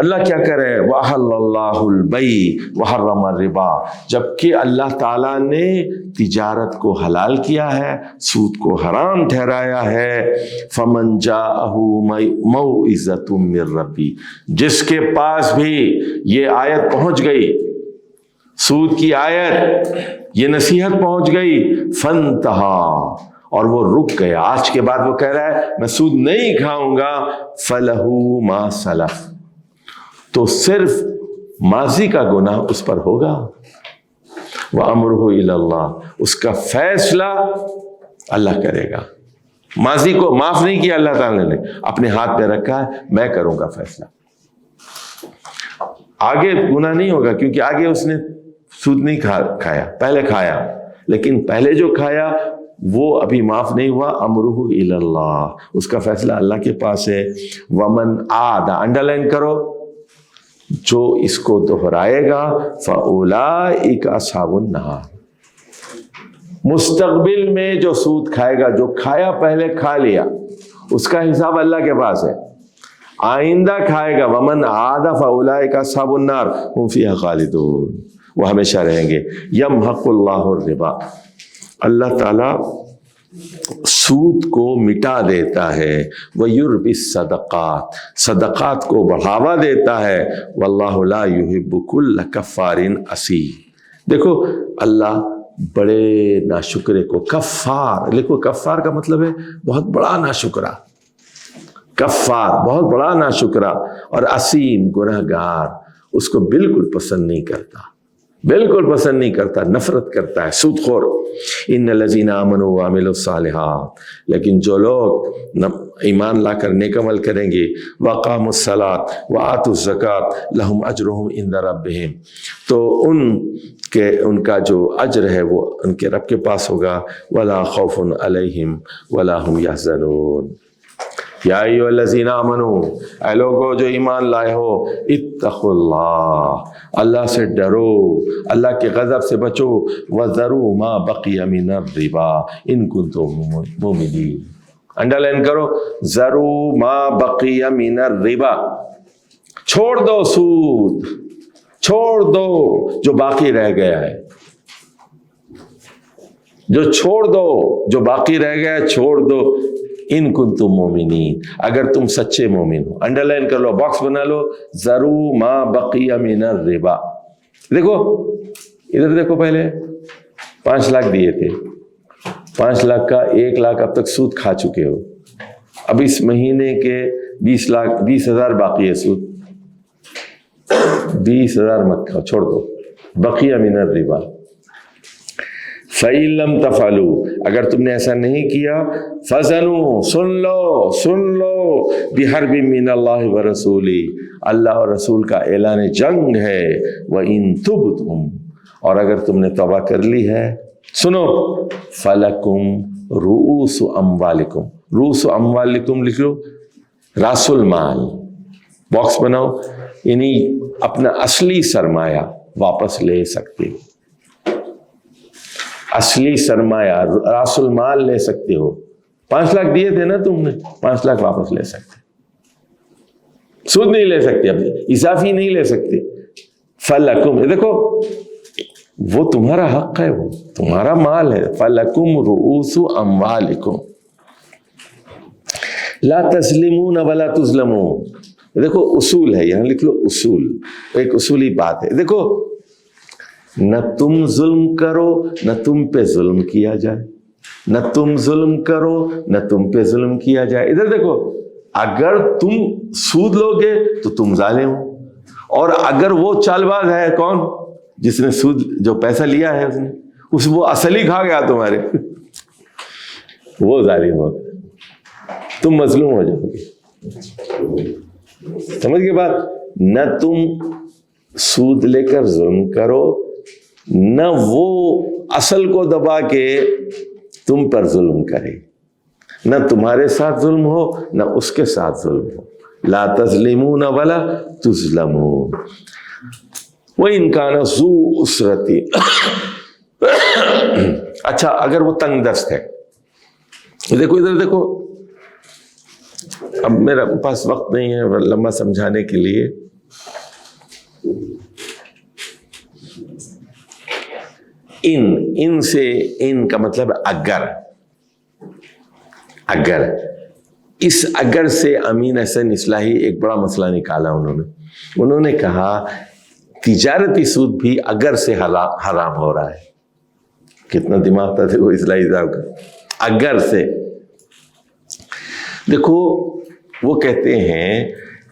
اللہ کیا کرے وَأَحَلَّ اللَّهُ الْبَيْعَ وَحَرَّمَ الرِّبَا، جبکہ اللہ تعالیٰ نے تجارت کو حلال کیا ہے، سود کو حرام ٹھہرایا ہے۔ فَمَنْ جَاءَهُ مَوْعِظَةٌ مِّن رَّبِّهِ، جس کے پاس بھی یہ آیت پہنچ گئی، سود کی آیت، یہ نصیحت پہنچ گئی، فَانْتَهَا، اور وہ رک گیا، آج کے بعد وہ کہہ رہا ہے میں سود نہیں کھاؤں گا، فَلَهُ مَا سَلَفَ، تو صرف ماضی کا گناہ اس پر ہوگا، وَأَمْرُهُ إِلَى اللَّهِ، اس کا فیصلہ اللہ کرے گا۔ ماضی کو معاف نہیں کیا اللہ تعالیٰ نے، اپنے ہاتھ میں رکھا ہے، میں کروں گا فیصلہ۔ آگے گناہ نہیں ہوگا، کیونکہ آگے اس نے سود نہیں کھایا، پہلے کھایا، لیکن پہلے جو کھایا وہ ابھی معاف نہیں ہوا۔ امرہ الی اللہ، اس کا فیصلہ اللہ کے پاس ہے۔ ومن عاد، انڈر لائن کرو، جو اس کو دہرائے گا، فاولئک اصحاب النار، مستقبل میں جو سود کھائے گا، جو کھایا پہلے کھا لیا، اس کا حساب اللہ کے پاس ہے، آئندہ کھائے گا، ومن عاد فاولئک اصحاب النار هم فیہا خالدون، وہ ہمیشہ رہیں گے۔ یمحق اللہ الربا، اللہ تعالیٰ سود کو مٹا دیتا ہے، وَيُرْبِي الصَّدَقَاتِ، صدقات کو بڑھاوا دیتا ہے، وَاللَّهُ لَا يُحِبُّ كُلَّ كَفَّارٍ أَثِيمٍ۔ دیکھو اللہ بڑے ناشکرے کو، کفار لکھو، کفار کا مطلب ہے بہت بڑا ناشکرا، کفار بہت بڑا ناشکرا، اور اسیم گناہگار، اس کو بالکل پسند نہیں کرتا، بالکل پسند نہیں کرتا، نفرت کرتا ہے، سود خور۔ ان الذین آمنوا وعملوا الصالحات، لیکن جو لوگ ایمان لا کر نیک عمل کریں گے، وقاموا الصلاۃ وآتوا الزکاۃ لہم اجرہم عند ربہم، تو ان کا جو اجر ہے وہ ان کے رب کے پاس ہوگا، ولا خوف علیہم ولا هم یحزنون۔ یا ایھا الذین آمنوا، اے لوگو جو ایمان لائے ہو، اتقوا اللہ، اللہ سے ڈرو، اللہ کے غضب سے بچو، وذروا ما بقی من الربا ان کنتم مؤمنین، انڈر لائن کرو، ذروا ما بقی من الربا، چھوڑ دو سود، چھوڑ دو جو باقی رہ گیا ہے، جو چھوڑ دو، جو باقی رہ گیا ہے چھوڑ دو، ان کنتم مومنین، اگر تم سچے مومن ہو۔ انڈر لائن کر لو، باکس بنا لو، ذروا ما بقی من الربا۔ دیکھو ادھر دیکھو، پہلے 5 لاکھ دیے تھے، 5 لاکھ کا 1 لاکھ اب تک سود کھا چکے ہو، اب اس مہینے کے 20,000 باقی ہے سود، 20,000 مت کھاؤ، چھوڑ دو، بقی من الربا۔ فَإِن لَمْ تَفْعَلُوا، اگر تم نے ایسا نہیں کیا، فَزَنُوا، سن لو بِحَرْبٍ مِّنَ اللَّهِ وَرَسُولِهِ، اللہ اور رسول کا اعلان جنگ ہے، وَإِن تُبْتُمْ، اور اگر تم نے توبہ کر لی ہے، سنو، فَلَكُمْ رُؤُوسُ أَمْوَالِكُمْ، رؤوس اموالکم لکھ لو، راس المال، باکس بناؤ، یعنی اپنا اصلی سرمایہ واپس لے سکتے ہو، اصلی سرمایہ راس المال لے سکتے ہو۔ 5 لاکھ دیے تھے نا تم نے، 5 لاکھ واپس لے سکتے، سود نہیں لے سکتے، اب اضافی نہیں لے سکتے۔ فَلَكُمْ، دیکھو وہ تمہارا حق ہے، وہ تمہارا مال ہے، فَلَكُمْ رُؤُوسُ أَمْوَالِكُمْ لا تظلمون ولا تظلمون۔ دیکھو اصول ہے، یہاں لکھ لو اصول، ایک اصولی بات ہے۔ دیکھو نہ تم ظلم کرو نہ تم پہ ظلم کیا جائے، نہ تم ظلم کرو نہ تم پہ ظلم کیا جائے۔ ادھر دیکھو، اگر تم سود لو گے تو تم ظالم ہو، اور اگر وہ چال باز ہے، کون جس نے سود جو پیسہ لیا ہے اس وہ اصل ہی کھا گیا تمہارے، وہ ظالم ہو، تم مظلوم ہو جاؤ گے۔ سمجھ کے بات، نہ تم سود لے کر ظلم کرو، نہ وہ اصل کو دبا کے تم پر ظلم کرے، نہ تمہارے ساتھ ظلم ہو نہ اس کے ساتھ ظلم ہو۔ لا تظلمون ولا تظلمون۔ وَإِنْ كَانَ ذُو عُسْرَةٍ، اچھا اگر وہ تنگ دست ہے، دیکھو ادھر دیکھو، اب میرا پاس وقت نہیں ہے لمبا سمجھانے کے لیے، ان سے ان کا مطلب اگر اس اگر سے امین احسن اصلاحی ایک بڑا مسئلہ نکالا انہوں نے کہا تجارتی سود بھی اگر سے حرام ہو رہا ہے. کتنا دماغ تھا وہ اصلاحی صاحب کا. اگر سے دیکھو وہ کہتے ہیں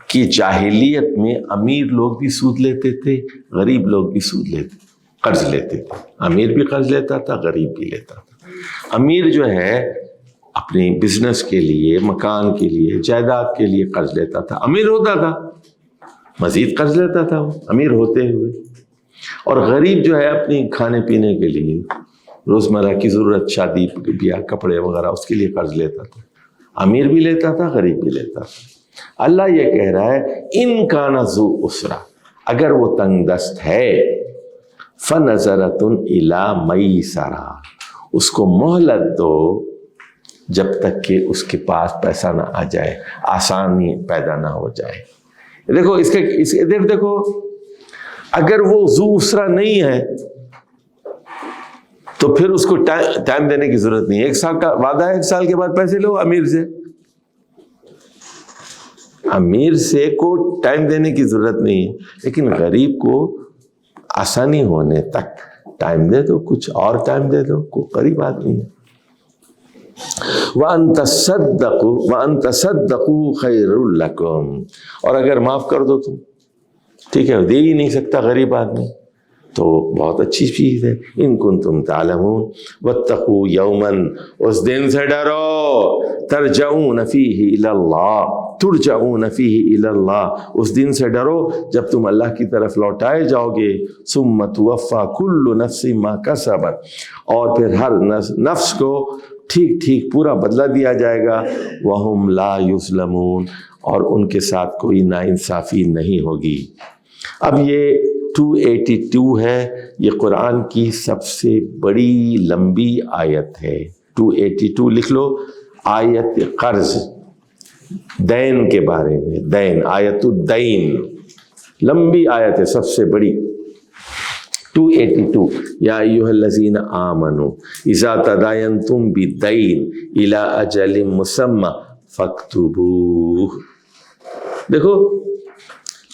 کہ جاہلیت میں امیر لوگ بھی سود لیتے تھے, غریب لوگ بھی قرض لیتے تھے. امیر بھی قرض لیتا تھا, غریب بھی لیتا تھا. امیر جو ہے اپنی بزنس کے لیے, مکان کے لیے, جائیداد کے لیے قرض لیتا تھا, امیر ہوتا تھا, مزید قرض لیتا تھا وہ امیر ہوتے ہوئے. اور غریب جو ہے اپنی کھانے پینے کے لیے, روزمرہ کی ضرورت, شادی بیاہ, کپڑے وغیرہ, اس کے لیے قرض لیتا تھا. امیر بھی لیتا تھا, غریب بھی لیتا تھا. اللہ یہ کہہ رہا ہے ان کان ذو اسرا, اگر وہ تنگ دست ہے, فنظرۃ الی میسرہ, اس کو مہلت دو جب تک کہ اس کے پاس پیسہ نہ آ جائے, آسانی پیدا نہ ہو جائے. دیکھو دیکھو اگر وہ ذو اسرا نہیں ہے تو پھر اس کو ٹائم دینے کی ضرورت نہیں ہے. 1 سال کا وعدہ ہے, 1 سال کے بعد پیسے لو امیر سے کو ٹائم دینے کی ضرورت نہیں ہے. لیکن غریب کو آسانی ہونے تک ٹائم دے دو, کچھ اور ٹائم دے دو, کوئی غریب آدمی ہے. وَأَن تَصَدَّقُوا خَيْرٌ لَكُمْ, اور اگر معاف کر دو تم, ٹھیک ہے, دے ہی نہیں سکتا غریب آدمی, تو بہت اچھی چیز ہے. ان کنتم تعلمون واتقوا یوما, اس دن سے ڈرو, ترجعون فیہ الی اللہ, ترجعون فیہ الی اللہ, اس دن سے ڈرو جب تم اللہ کی طرف لوٹائے جاؤ گے. ثم توفی کل نفس ما کسبت, اور پھر ہر نفس کو ٹھیک ٹھیک پورا بدلہ دیا جائے گا. وہم لا یظلمون, اور ان کے ساتھ کوئی ناانصافی نہیں ہوگی. اب یہ 282 ہے, یہ قرآن کی سب سے بڑی لمبی آیت ہے. 282 لکھ لو, آیت قرض, دین کے بارے میں, دین, آیت الدین, لمبی آیت ہے, سب سے بڑی. 282 یا ایھا الذین آمنوا اذا تداینتم بدین الی اجل مسمی فاکتبوہ. دیکھو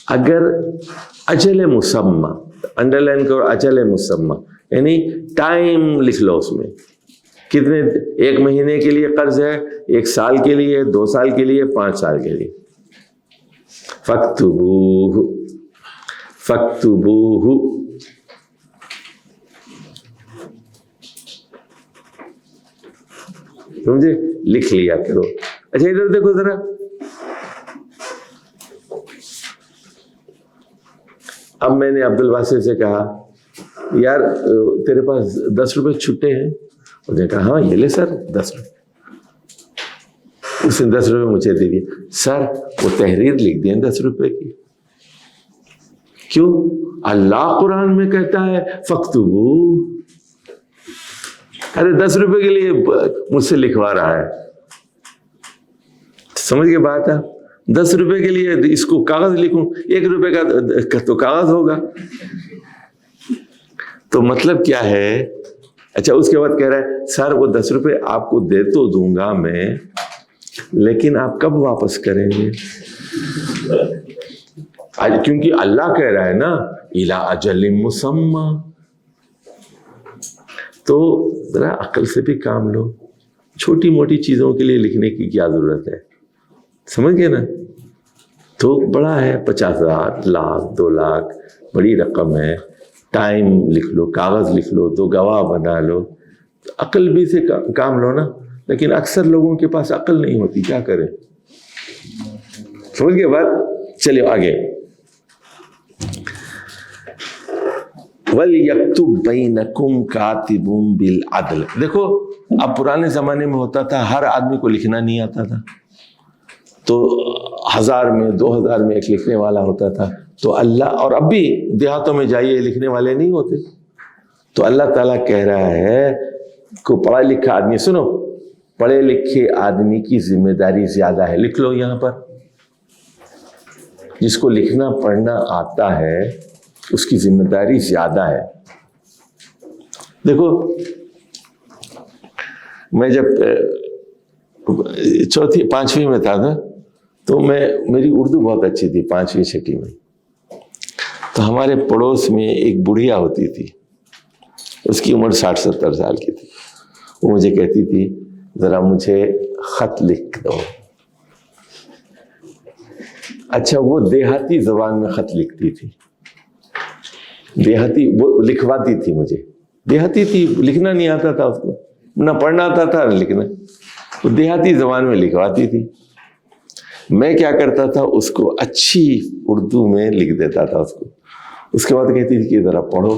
اگر اجل مسمى, انڈر لائن کرو, اجل مسمى یعنی ٹائم لکھ لو, اس میں کتنے, 1 مہینے کے لیے قرض ہے, 1 سال کے لیے, 2 سال کے لیے, 5 سال کے لیے. فاکتبوہ, فاکتبوہ, سمجھے, لکھ لیا کرو. اچھا ادھر دیکھو ذرا, اب میں نے عبد الواسع سے کہا یار تیرے پاس 10 روپے چھٹے ہیں, اس نے کہا ہاں یہ لے سر 10 روپے. اس نے 10 روپے مجھے دے دیے. سر وہ تحریر لکھ دیں 10 روپے کی. کیوں؟ اللہ قرآن میں کہتا ہے فاکتبوا. ارے 10 روپے کے لیے مجھ سے لکھوا رہا ہے, سمجھ کے بات ہے. 10 روپے کے لیے اس کو کاغذ لکھوں, 1 روپے کا تو کاغذ ہوگا. تو مطلب کیا ہے؟ اچھا اس کے بعد کہہ رہا ہے سر وہ 10 روپے آپ کو دے تو دوں گا میں, لیکن آپ کب واپس کریں گے؟ کیونکہ اللہ کہہ رہا ہے نا الی اجل مسمی. تو ذرا عقل سے بھی کام لو. چھوٹی موٹی چیزوں کے لیے لکھنے کی کیا ضرورت ہے, سمجھ گئے نا. تو بڑا ہے, 50,000, لاکھ, 2 لاکھ, بڑی رقم ہے. ٹائم لکھ لو, کاغذ لکھ لو, 2 گواہ بنا لو. عقل بھی سے کام لو نا. لیکن اکثر لوگوں کے پاس عقل نہیں ہوتی, کیا کریں. سمجھ گئے بات. چلیے آگے. وَلْيَكْتُبْ بَيْنَكُمْ كَاتِبٌ بِالْعَدْلِ. دیکھو اب پرانے زمانے میں ہوتا تھا ہر آدمی کو لکھنا نہیں آتا تھا, تو 1000 میں 2000 میں ایک لکھنے والا ہوتا تھا. تو اللہ, اور اب بھی دیہاتوں میں جائیے لکھنے والے نہیں ہوتے. تو اللہ تعالیٰ کہہ رہا ہے کو پڑھا لکھا آدمی, سنو, پڑھے لکھے آدمی کی ذمہ داری زیادہ ہے. لکھ لو یہاں پر, جس کو لکھنا پڑھنا آتا ہے اس کی ذمہ داری زیادہ ہے. دیکھو میں جب چوتھی پانچویں میں تھا نا تو میری اردو بہت اچھی تھی پانچویں چھٹی میں. تو ہمارے پڑوس میں ایک بڑھیا ہوتی تھی, اس کی عمر 60-70 سال کی تھی. وہ مجھے کہتی تھی ذرا مجھے خط لکھ دو. اچھا وہ دیہاتی زبان میں خط لکھتی تھی, دیہاتی, وہ لکھواتی تھی مجھے. دیہاتی تھی, لکھنا نہیں آتا تھا اس کو, نہ پڑھنا آتا تھا نہ لکھنا. وہ دیہاتی زبان میں لکھواتی تھی. میں کیا کرتا تھا, اس کو اچھی اردو میں لکھ دیتا تھا اس کو. اس کے بعد کہتی تھی کہ ذرا پڑھو.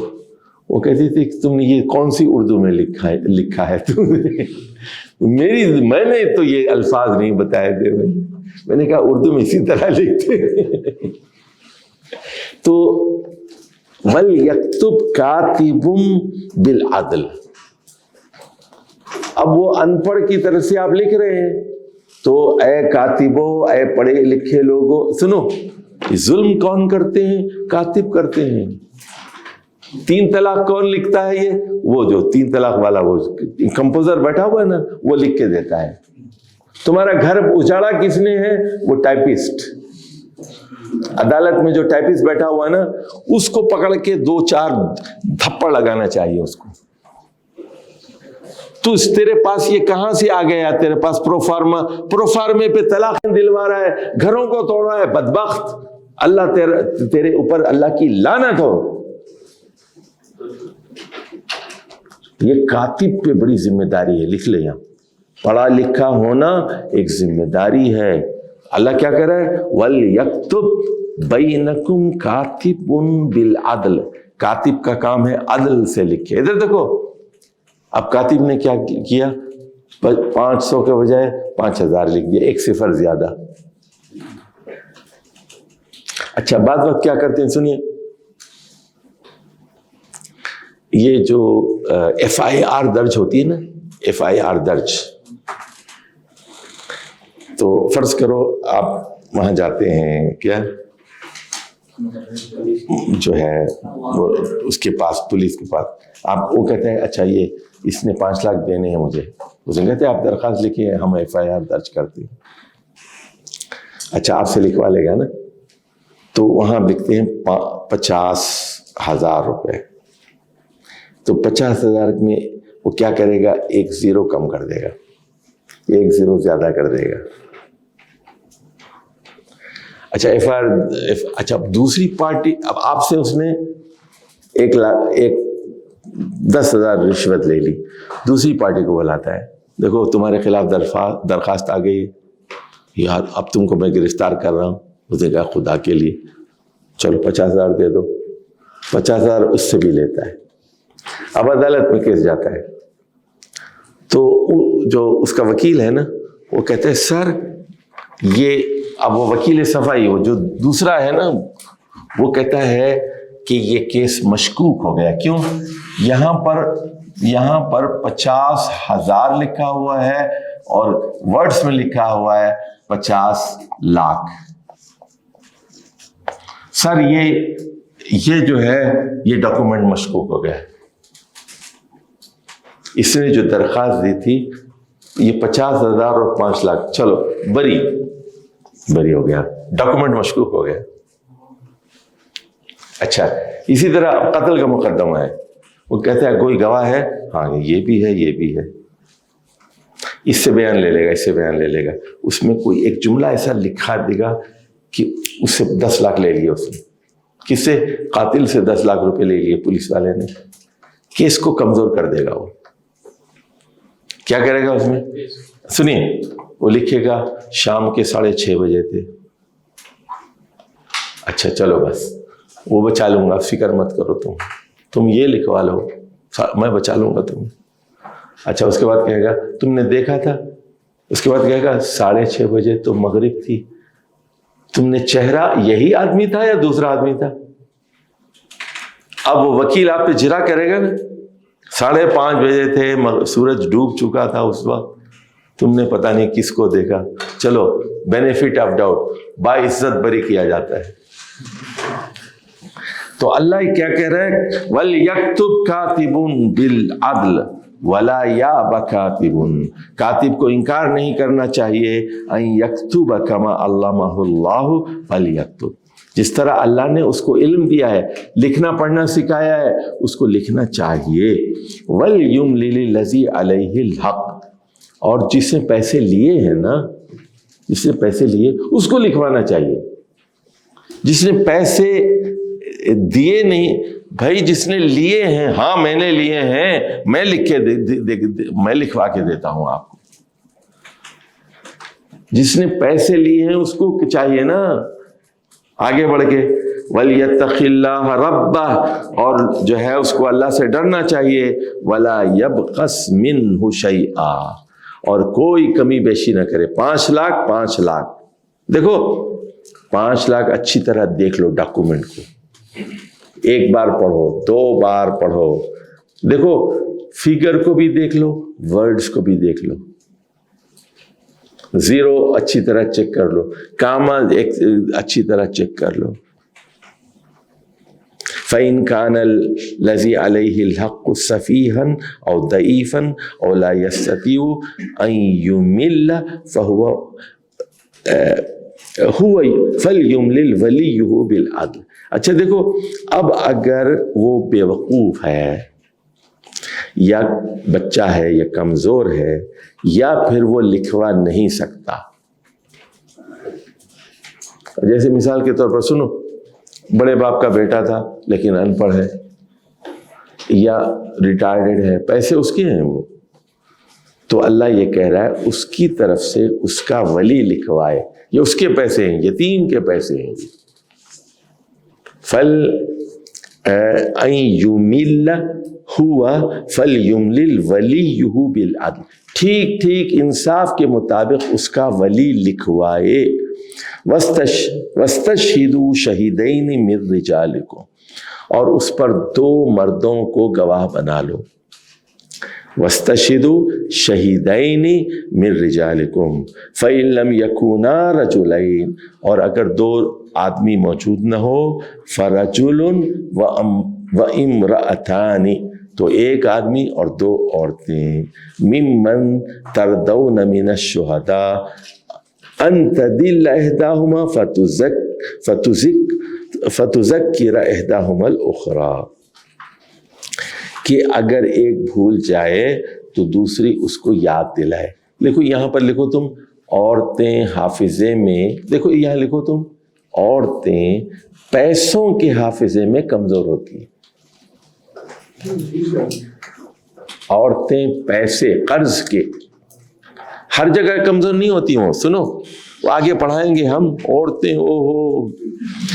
وہ کہتی تھی کہ تم نے یہ کون سی اردو میں لکھا ہے تم نے. میں نے تو یہ الفاظ نہیں بتائے تھے. میں نے کہا اردو میں اسی طرح لکھتے ہیں. تو وَلْيَكْتُبْ كَاتِبٌ بِالْعَدْلِ. اب وہ ان پڑھ کی طرف سے آپ لکھ رہے ہیں تو اے کاتبو, اے پڑھے لکھے لوگوں, سنو, ظلم کون کرتے ہیں؟ کاتب کرتے ہیں. 3 طلاق کون لکھتا ہے؟ یہ وہ جو 3 طلاق والا وہ کمپوزر بیٹھا ہوا ہے نا, وہ لکھ کے دیتا ہے. تمہارا گھر اجاڑا کس نے ہے؟ وہ ٹائپسٹ. عدالت میں جو ٹائپسٹ بیٹھا ہوا ہے نا, اس کو پکڑ کے 2-4 تھپڑ لگانا چاہیے اس کو. تو تیرے پاس یہ کہاں سے آ گیا؟ تیرے پاس پروفارمے پہ طلاق دلوا رہا ہے, گھروں کو توڑ رہا ہے, بدبخت. اللہ تیرے اوپر اللہ کی لعنت ہو. یہ کاتب پہ بڑی ذمہ داری ہے, لکھ لے. یہاں پڑھا لکھا ہونا ایک ذمہ داری ہے. اللہ کیا کہہ رہا ہے؟ وَلْيَكْتُبْ بَيْنَكُمْ كَاتِبٌ بِالْعَدْلِ. کاتب کا کام ہے عدل سے لکھے. ادھر دیکھو, اب کاتب نے کیا کیا؟ 500 کے بجائے 5000 لکھ دیا, 1 صفر زیادہ. اچھا بعض وقت کیا کرتے ہیں سنیے, یہ جو FIR درج ہوتی ہے نا, FIR درج, تو فرض کرو آپ وہاں جاتے ہیں, کیا جو ہے وہ اس کے پاس, پولیس کے پاس, آپ وہ کہتے ہیں اچھا یہ اس نے 5 لاکھ دینے ہیں مجھے. اس نے کہتے ہیں آپ درخواست لکھیے, ہم FIR درج کرتے ہیں. اچھا آپ سے لکھوا لے گا نا, تو وہاں لکھتے ہیں 50,000 روپے. تو 50,000 میں وہ کیا کرے گا؟ 1 زیرو کم کر دے گا, 1 زیرو زیادہ کر دے گا. اچھا اچھا دوسری پارٹی, اب آپ سے اس نے 10,000 رشوت لے لی. دوسری پارٹی کو بلاتا ہے, دیکھو تمہارے خلاف درخواست آ گئی, یار اب تم کو میں گرفتار کر رہا ہوں. اس نے کہا خدا کے لیے چلو 50,000 دے دو. 50,000 اس سے بھی لیتا ہے. اب عدالت میں کیس جاتا ہے تو جو اس کا وکیل ہے نا, وہ کہتے ہیں سر یہ, اب وہ وکیل صفائی, وہ جو دوسرا ہے نا, وہ کہتا ہے کہ یہ کیس مشکوک ہو گیا. کیوں؟ یہاں پر 50,000 لکھا ہوا ہے اور ورڈز میں لکھا ہوا ہے 50 لاکھ. سر یہ جو ہے یہ ڈاکومنٹ مشکوک ہو گیا. اس نے جو درخواست دی تھی یہ 50,000 اور 5 لاکھ, چلو بری ہو گیا, ڈاکومنٹ مشکوک ہو گیا. اچھا اسی طرح قتل کا مقدمہ ہے, وہ کہتا ہے کوئی گواہ ہے؟ ہاں یہ بھی ہے, اس سے بیان لے لے گا, اس سے بیان لے لے گا. اس میں کوئی ایک جملہ ایسا لکھا دے گا کہ اس سے 10 لاکھ لے لیے اس نے. کس سے؟ قاتل سے 10 لاکھ روپے لے لیے پولیس والے نے. کیس کو کمزور کر دے گا. وہ کیا کرے گا اس میں؟ سنیے, وہ لکھے گا شام کے 6:30 بجے تھے. اچھا چلو بس وہ بچا لوں گا, فکر مت کرو, تم یہ لکھوا لو, میں بچا لوں گا تمہیں. اچھا اس کے بعد کہے گا تم نے دیکھا تھا. اس کے بعد کہے گا 6:30 بجے تو مغرب تھی, تم نے چہرہ یہی آدمی تھا یا دوسرا آدمی تھا؟ اب وہ وکیل آپ پہ جرا کرے گا نا, 5:30 بجے تھے, سورج ڈوب چکا تھا اس وقت, تم نے پتہ نہیں کس کو دیکھا. چلو بینیفٹ آف ڈاؤٹ, باعزت بری کیا جاتا ہے. تو اللہ کیا کہہ رہا ہے؟ وَلْيَكْتُبْ كَاتِبٌ بِالْعَدْلِ وَلَا يَأْبَ كَاتِبٌ، کاتب کو انکار نہیں کرنا چاہیے، أَن يَكْتُبَ كَمَا عَلَّمَهُ اللَّهُ فَلْيَكْتُبْ، جس طرح اللہ نے اس کو علم دیا ہے، لکھنا پڑھنا سکھایا ہے، اس کو لکھنا چاہیے۔ وَلْيُمْلِلِ الَّذِي عَلَيْهِ الْحَقُّ، اور جس نے پیسے لیے ہیں نا، جس نے پیسے لیے اس کو لکھوانا چاہیے۔ جس نے پیسے دیے نہیں، بھائی جس نے لیے ہیں، ہاں میں نے لیے ہیں، میں لکھ کے میں لکھوا کے دیتا ہوں آپ کو۔ جس نے پیسے لیے ہیں اس کو چاہیے نا آگے بڑھ کے وَلْيَتَّقِ اللَّهَ رَبَّهُ، اور جو ہے اس کو اللہ سے ڈرنا چاہیے، وَلَا يَبْخَسْ مِنْهُ شَيْئًا، اور کوئی کمی بیشی نہ کرے۔ 5 لاکھ 5 لاکھ، دیکھو 5 لاکھ اچھی طرح دیکھ لو ڈاکومنٹ کو، ایک بار پڑھو، 2 بار پڑھو، دیکھو فگر کو بھی دیکھ لو، ورڈز کو بھی دیکھ لو، زیرو اچھی طرح چیک کر لو، کاما اچھی طرح چیک کر لو۔ فَإِنْ كَانَ الَّذِي عَلَيْهِ الْحَقُّ سَفِيهًا أَوْ ضَعِيفًا أَوْ لَا يَسْتَطِيعُ أَنْ يُمِلَّ فَلْيُمْلِلْ وَلِيُّهُ بِالْعَدْلِ۔ اچھا دیکھو، اب اگر وہ بیوقوف ہے یا بچہ ہے یا کمزور ہے یا پھر وہ لکھوا نہیں سکتا، جیسے مثال کے طور پر سنو، بڑے باپ کا بیٹا تھا لیکن ان پڑھ ہے یا ریٹائرڈ ہے، پیسے اس کے ہیں وہ، تو اللہ یہ کہہ رہا ہے اس کی طرف سے اس کا ولی لکھوائے، یہ اس کے پیسے ہیں، یتیم کے پیسے ہیں۔ فَلْ يُمِلَّ هُوَ فَلْيُمْلِلْ وَلِيُّهُ بِالْعَدْلِ، ٹھیک ٹھیک انصاف کے مطابق اس کا ولی لکھوائے۔ وَاسْتَشْهِدُوا شَهِدَيْنِ مِن رِجَالِكُمْ، اور اس پر 2 مردوں کو گواہ بنا لو۔ وَاسْتَشْهِدُوا شَهِدَيْنِ مِن رِجَالِكُمْ فَإِن لَّمْ يَكُونَا رَجُلَيْنِ، اور اگر 2 آدمی موجود نہ ہو، فَرَجُلٌ وَامْرَأَتَانِ، تو 1 آدمی اور 2 عورتیں، مِمَّن تَرْضَوْنَ مِنَ الشُّهَدَاءِ أَن تَضِلَّ إِحْدَاهُمَا فَتُذَكِّرَ إِحْدَاهُمَا الْأُخْرَى، کہ اگر ایک بھول جائے تو دوسری اس کو یاد دلائے۔ دیکھو یہاں پر لکھو تم عورتیں حافظے میں، دیکھو یہاں لکھو تم عورتیں پیسوں کے حافظے میں کمزور ہوتی ہیں۔ عورتیں پیسے قرض کے ہر جگہ کمزور نہیں ہوتی ہوں، سنو وہ آگے پڑھائیں گے ہم۔ عورتیں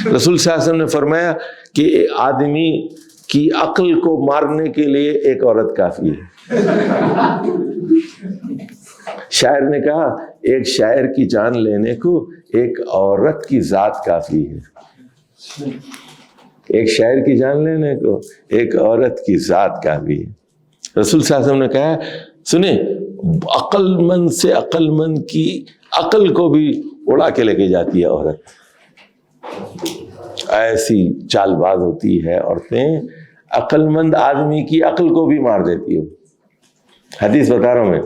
رسول صلی اللہ علیہ وسلم نے فرمایا کہ آدمی کی عقل کو مارنے کے لیے ایک عورت کافی ہے۔ شاعر نے کہا ایک شاعر کی جان لینے کو ایک عورت کی ذات کافی ہے، ایک شاعر کی جان لینے کو ایک عورت کی ذات کافی ہے۔ رسول صلی اللہ علیہ وسلم نے کہا، سنیں، عقل مند سے عقل مند کی عقل کو بھی اڑا کے لے کے جاتی ہے عورت، ایسی چال باز ہوتی ہے عورتیں، عقل مند آدمی کی عقل کو بھی مار دیتی ہے۔ حدیث بتا رہا ہوں میں،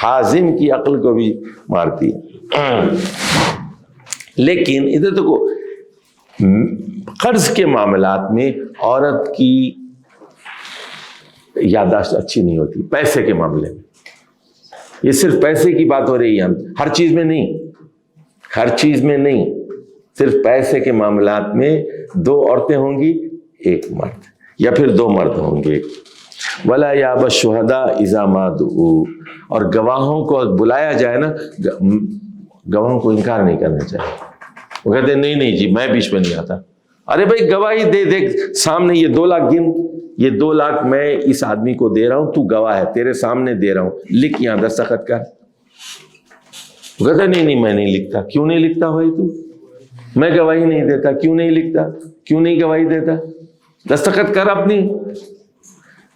حازم کی عقل کو بھی مارتی ہے۔ لیکن ادھر دیکھو، قرض کے معاملات میں عورت کی یادداشت اچھی نہیں ہوتی، پیسے کے معاملے میں۔ یہ صرف پیسے کی بات ہو رہی ہے، ہر چیز میں نہیں، صرف پیسے کے معاملات میں 2 عورتیں ہوں گی، 1 مرد، یا پھر 2 مرد ہوں گے۔ وَلَا يَأْبَ الشُّهَدَاءُ إِذَا مَا دُعُوا، اور گواہوں کو بلایا جائے نا، گواہوں کو انکار نہیں کرنا چاہیے۔ وہ کہتے ہیں نہیں جی میں بیچ میں نہیں آتا۔ ارے بھائی گواہی دے، دیکھ سامنے یہ 2 لاکھ گن، یہ 2 لاکھ میں اس آدمی کو دے رہا ہوں، تو گواہ ہے، تیرے سامنے دے رہا ہوں، لکھ یہاں دستخط کر۔ وہ کہتا ہے نہیں میں نہیں لکھتا۔ کیوں نہیں لکھتا بھائی تو؟ میں گواہی نہیں دیتا۔ کیوں نہیں لکھتا؟ کیوں نہیں گواہی دیتا؟ دستخط کر اپنی۔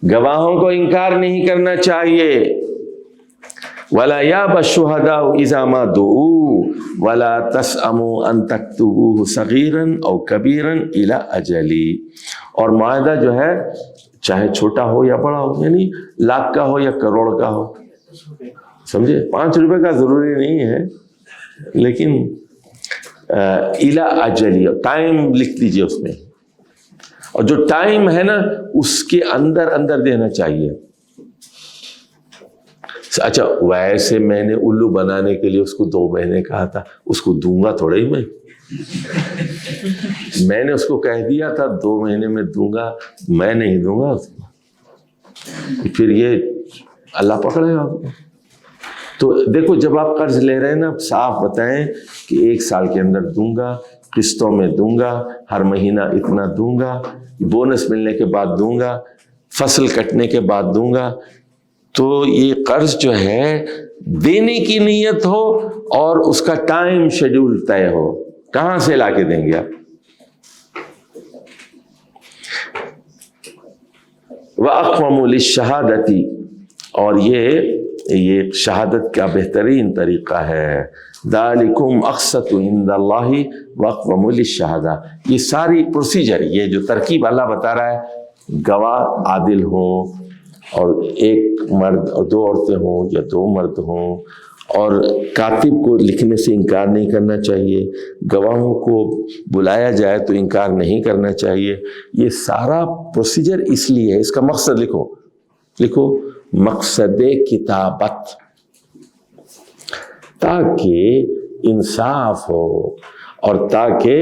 گواہوں کو انکار نہیں کرنا چاہیے۔ ولا یاب الشہداء اذا ما دعوا ولا تسأموا ان تکتبوه صغیرا او کبیرا الی اجلی. اور معاہدہ جو ہے چاہے چھوٹا ہو یا بڑا ہو، یعنی لاکھ کا ہو یا کروڑ کا ہو، سمجھے، 5 روپے کا ضروری نہیں ہے، لیکن الی اجلی ٹائم لکھ لیجیے اس میں، اور جو ٹائم ہے نا اس کے اندر اندر دینا چاہیے. اچھا ویسے میں نے الو بنانے کے لیے اس کو 2 مہینے کہا تھا، اس کو دوں گا تھوڑا ہی میں نے اس کو کہہ دیا تھا 2 مہینے میں دوں گا، میں نہیں دوں گا اس کو، پھر یہ اللہ پکڑے گا آپ کو. تو دیکھو جب آپ قرض لے رہے ہیں نا صاف بتائیں کہ 1 سال کے اندر دوں گا، قسطوں میں دوں گا، ہر مہینہ اتنا دوں گا، بونس ملنے کے بعد دوں گا، فصل کٹنے کے بعد دوں گا. تو یہ قرض جو ہے دینے کی نیت ہو اور اس کا ٹائم شیڈول طے ہو، کہاں سے لا کے دیں گے آپ؟ وَأَقْوَمُ لِلشَّهَادَةِ، اور یہ شہادت کا بہترین طریقہ ہے. ذَلِكُمْ أَقْسَطُ عِنْدَ اللَّهِ وَأَقْوَمُ لِلشَّهَادَةِ. یہ ساری پروسیجر، یہ جو ترکیب اللہ بتا رہا ہے، گواہ عادل ہوں، اور 1 مرد اور 2 عورتیں ہوں یا 2 مرد ہوں، اور کاتب کو لکھنے سے انکار نہیں کرنا چاہیے، گواہوں کو بلایا جائے تو انکار نہیں کرنا چاہیے. یہ سارا پروسیجر اس لیے ہے، اس کا مقصد لکھو مقصد کتابت، تاکہ انصاف ہو اور تاکہ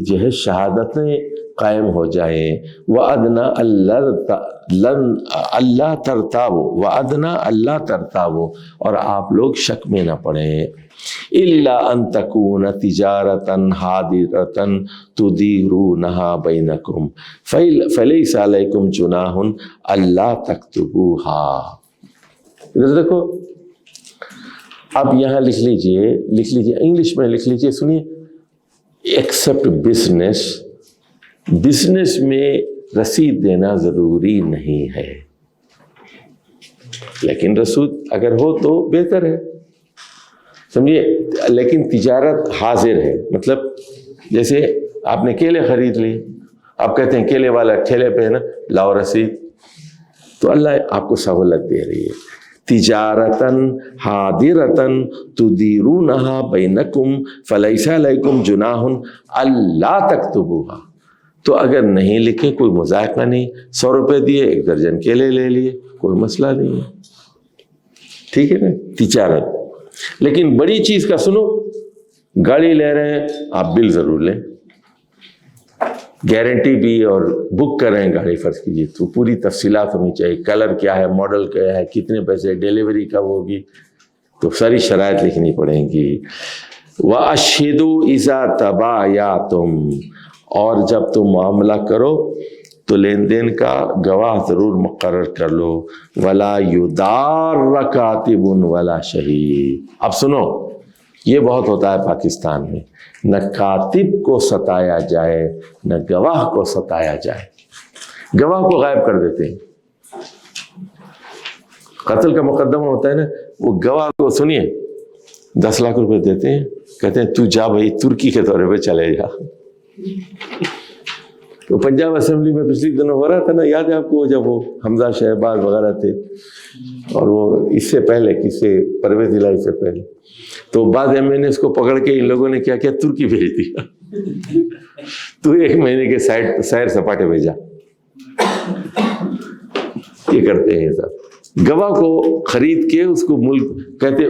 جو ہے شہادتیں قائم ہو جائیں. وَأَدْنَا اللہ ترتابو، وَأَدْنَا اللہ ترتابو، اور آپ لوگ شک میں نہ پڑیں. إِلَّا أَن تَكُونَ تِجَارَةً حَاضِرَةً تُدِيرُونَهَا بَيْنَكُمْ فَلَيْسَ عَلَيْكُمْ جُنَاحٌ أَلَّا تَكْتُبُوهَا. ادھر دیکھو، اب یہاں لکھ لیجئے انگلش میں لکھ لیجئے، سنیے. ایکسپٹ بزنس میں رسید دینا ضروری نہیں ہے، لیکن رسید اگر ہو تو بہتر ہے، سمجھیے. لیکن تجارت حاضر ہے، مطلب جیسے آپ نے کیلے خرید لی، آپ کہتے ہیں کیلے والا ٹھیلے پہ ہے نا، لاؤ رسید، تو اللہ آپ کو سہولت دے رہی ہے. تجارتاً حاضرتاً تدیرونہا بینکم فلیس علیکم جناح الا تکتبوہا. تو اگر نہیں لکھیں کوئی مذائقہ نہیں، 100 روپے دیے 1 درجن کیلے لے لیے، کوئی مسئلہ نہیں ہے، ٹھیک ہے نا، تجارت. لیکن بڑی چیز کا سنو، گاڑی لے رہے ہیں آپ بل ضرور لیں، گارنٹی بھی، اور بک کر رہے ہیں گاڑی فرض کیجیے تو پوری تفصیلات ہونی چاہیے، کلر کیا ہے، ماڈل کیا ہے، کتنے پیسے، ڈیلیوری کب ہوگی، تو ساری شرائط لکھنی پڑیں گی. وَأَشْهِدُوا إِذَا تَبَايَعْتُمْ، اور جب تم معاملہ کرو تو لین دین کا گواہ ضرور مقرر کر لو. وَلَا يُضَارَّ كَاتِبٌ وَلَا شَهِيدٌ. اب سنو، یہ بہت ہوتا ہے پاکستان میں، نہ کاتب کو ستایا جائے نہ گواہ کو ستایا جائے. گواہ کو غائب کر دیتے ہیں، قتل کا مقدمہ ہوتا ہے نا، وہ گواہ کو سنیے 10 لاکھ روپے دیتے ہیں، کہتے ہیں تو جا بھائی ترکی کے دورے پہ چلے جا. تو پنجاب اسمبلی میں پچھلی دنوں ہو رہا تھا نا، یاد ہے آپ کو، جب وہ حمزہ شہباز وغیرہ تھے، اور وہ اس سے پہلے کسے پرویز الہی سے پہلے، تو بعد میں نے اس کو پکڑ کے ان لوگوں نے کیا کیا، ترکی بھیج دیا. تو 1 مہینے کے سیر سپاٹے بھیجا. یہ کرتے ہیں سب. گواہ کو خرید کے اس کو ملک کہتے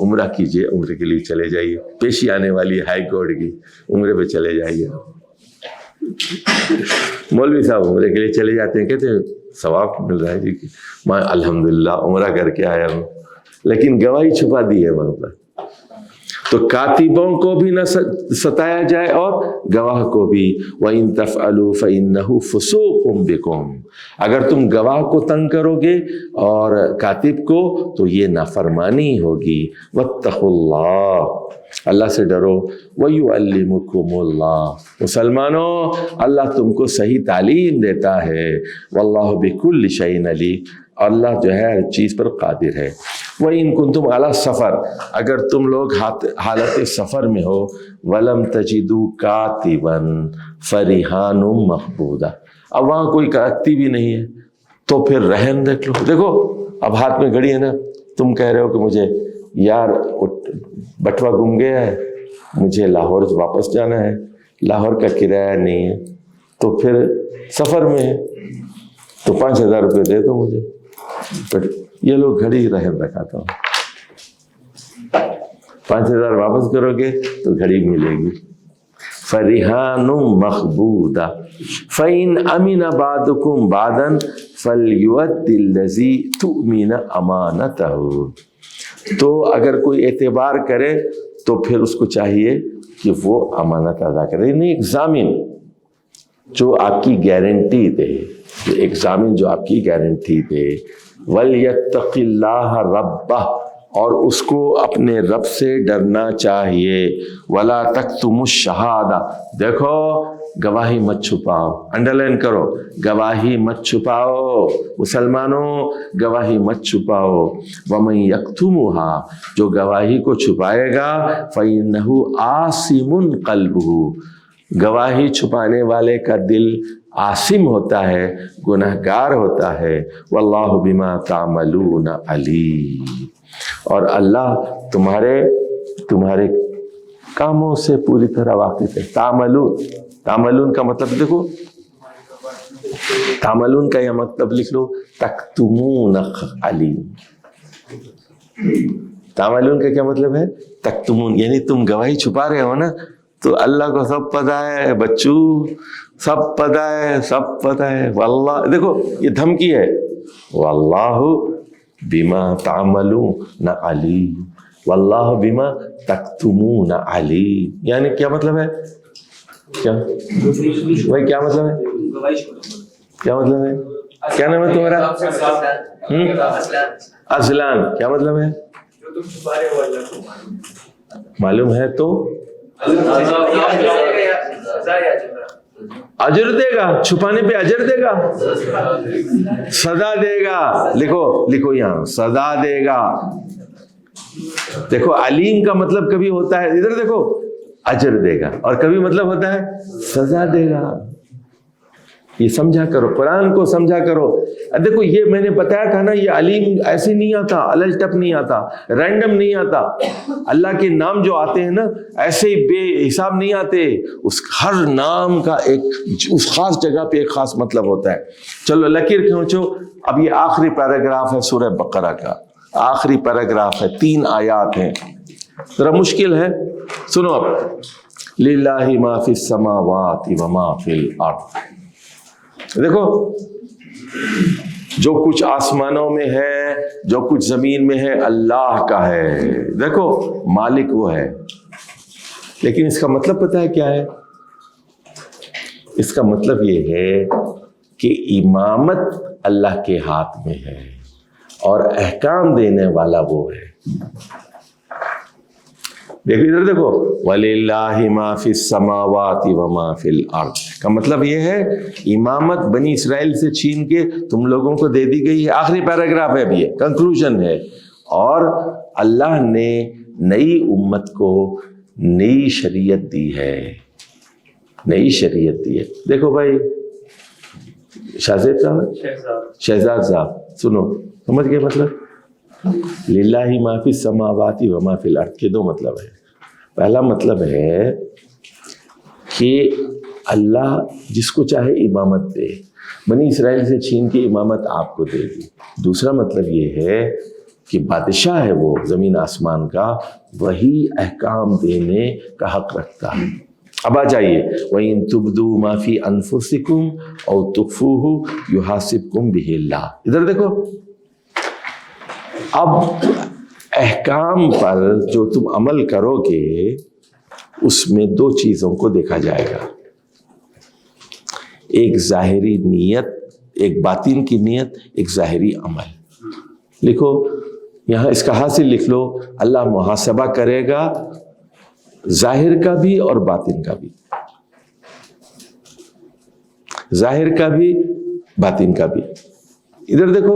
عمرہ کیجئے، عمرے کے لیے چلے جائیے، پیشی آنے والی ہائی کورٹ کی، عمرے پہ چلے جائیے. مولوی صاحب عمرے کے لیے چلے جاتے ہیں، کہتے ہیں ثواب مل رہا ہے جی، میں الحمدللہ عمرہ کر کے آیا ہوں، لیکن گواہی چھپا دی ہے وہاں پر. تو کاتبوں کو بھی نہ ستایا جائے اور گواہ کو بھی. وَإِن تَفْعَلُوا فَإِنَّهُ فُسُوقٌ بِكُمْ. اگر تم گواہ کو تنگ کرو گے اور کاتب کو تو یہ نافرمانی ہوگی. وَاتَّقُوا اللَّهَ، اللہ سے ڈرو. وَيُعَلِّمُكُمُ اللَّهُ، مسلمانوں اللہ تم کو صحیح تعلیم دیتا ہے. وَاللَّهُ بِكُلِّ شَيْءٍ عَلِيمٌ، اللہ جو ہے ہر چیز پر قادر ہے. وَإِن كُنتُمْ عَلَى السَّفَرِ اگر تم لوگ حالت سفر میں ہو وَلَمْ تَجِدُوا كَاتِبًا فَرِحَانٌ مَقْبُودًا اب وہاں کوئی کاتب بھی نہیں ہے تو پھر رہن دیکھ لو. دیکھو اب ہاتھ میں گھڑی ہے نا, تم کہہ رہے ہو کہ مجھے یار بٹوا گم گیا ہے, مجھے لاہور واپس جانا ہے, لاہور کا کرایہ نہیں ہے, تو پھر سفر میں ہے تو 5,000 روپے دے دو مجھے. بٹ یہ لوگ گھڑی رہن رکھاتا ہوں, 5,000 واپس کرو گے تو گھڑی ملے گی. فَرِحَانٌ مَخْبُودًا فَإِنْ أَمِنَ بَعْضُكُمْ بَعْضًا فَلْيُؤَدِّ الَّذِي تُؤْمِنَ أَمَانَتَهُ تو اگر کوئی اعتبار کرے تو پھر اس کو چاہیے کہ وہ امانت ادا کرے. یعنی ایک ضامن جو آپ کی گارنٹی دے, ایک ضامن جو آپ کی گارنٹی دے. وَلْيَتَّقِ اللَّهَ رَبَّهُ اور اس کو اپنے رب سے ڈرنا چاہیے. وَلَا تَكْتُمُوا الشَّهَادَةَ دیکھو گواہی مت چھپاؤ, انڈرلائن کرو, گواہی مت چھپاؤ مسلمانوں, گواہی مت چھپاؤ. وَمَن يَكْتُمُهَا جو گواہی کو چھپائے گا فَإِنَّهُ آثِمٌ قَلْبُهُ گواہی چھپانے والے کا دل آثم ہوتا ہے, گنہگار ہوتا ہے. وَاللَّهُ بِمَا تَعْمَلُونَ عَلِيمٌ اور اللہ تمہارے کاموں سے پوری طرح واقف ہے. تعملون کا مطلب دیکھو, تعملون کا یہ مطلب لکھ لو, تکتمون علیم. تعملون کا کیا مطلب ہے؟ تکتمون, یعنی تم گواہی چھپا رہے ہو نا, تو اللہ کو سب پتہ ہے بچو, سب پتہ ہے, سب پتہ ہے. واللہ دیکھو یہ دھمکی ہے, واللہ بما تعملون علیم, واللہ بما تکتمون علیم. یعنی کیا مطلب ہے؟ کیا بھائی کیا مطلب ہے؟ کیا مطلب ہے؟ کیا نام ہے تمہارا؟ ازلان. کیا مطلب ہے؟ معلوم ہے تو اجر دے گا, چھپانے پہ اجر دے گا, سزا دے گا. لکھو یہاں سزا دے گا. دیکھو علیم کا مطلب کبھی ہوتا ہے, ادھر دیکھو, اجر دے گا, اور کبھی مطلب ہوتا ہے سزا دے گا. یہ سمجھا کرو, قرآن کو سمجھا کرو. دیکھو یہ میں نے بتایا تھا نا, یہ علیم ایسے نہیں آتا, الل ٹپ نہیں آتا, رینڈم نہیں آتا. اللہ کے نام جو آتے ہیں نا ایسے ہی بے حساب نہیں آتے, اس ہر نام کا ایک اس خاص جگہ پہ ایک خاص مطلب ہوتا ہے. چلو لکیر کھینچو, اب یہ آخری پیراگراف ہے سورہ بقرہ کا, آخری پیراگراف ہے, 3 آیات ہیں, ذرا مشکل ہے, سنو اب. للہ ما فی السماوات وما فی الارض دیکھو جو کچھ آسمانوں میں ہے, جو کچھ زمین میں ہے, اللہ کا ہے. دیکھو مالک وہ ہے, لیکن اس کا مطلب پتہ ہے کیا ہے؟ اس کا مطلب یہ ہے کہ امامت اللہ کے ہاتھ میں ہے اور احکام دینے والا وہ ہے. دیکھو ادھر دیکھو, وَلِلَّهِ مَا فِي السَّمَاوَاتِ وَمَا فِي الْأَرْضِ کا مطلب یہ ہے امامت بنی اسرائیل سے چھین کے تم لوگوں کو دے دی گئی ہے. آخری پیراگراف ہے, اب یہ کنکلوژن ہے. اور اللہ نے نئی امت کو نئی شریعت دی ہے, نئی شریعت دی ہے. دیکھو بھائی شہزاد صاحب سنو, سمجھ گئے مطلب؟ للہ ما فی السماوات وما فی الارض کے 2 مطلب ہے. پہلا مطلب ہے کہ اللہ جس کو چاہے امامت دے, بنی اسرائیل سے چھین کے امامت آپ کو دے دی. دوسرا مطلب یہ ہے کہ بادشاہ ہے وہ زمین آسمان کا, وہی احکام دینے کا حق رکھتا ہے. اب آ جائیے, وَإِن تُبْدُوا مَا فِي أَنفُسِكُمْ أَوْ تُخْفُوهُ يُحَاسِبْكُمْ بِهِ اللَّهُ. ادھر دیکھو, اب احکام پر جو تم عمل کرو گے اس میں 2 چیزوں کو دیکھا جائے گا, ایک ظاہری نیت, ایک باطن کی نیت, ایک ظاہری عمل. لکھو یہاں اس کا حاصل لکھ لو, اللہ محاسبہ کرے گا ظاہر کا بھی اور باطن کا بھی, ظاہر کا بھی باطن کا بھی. ادھر دیکھو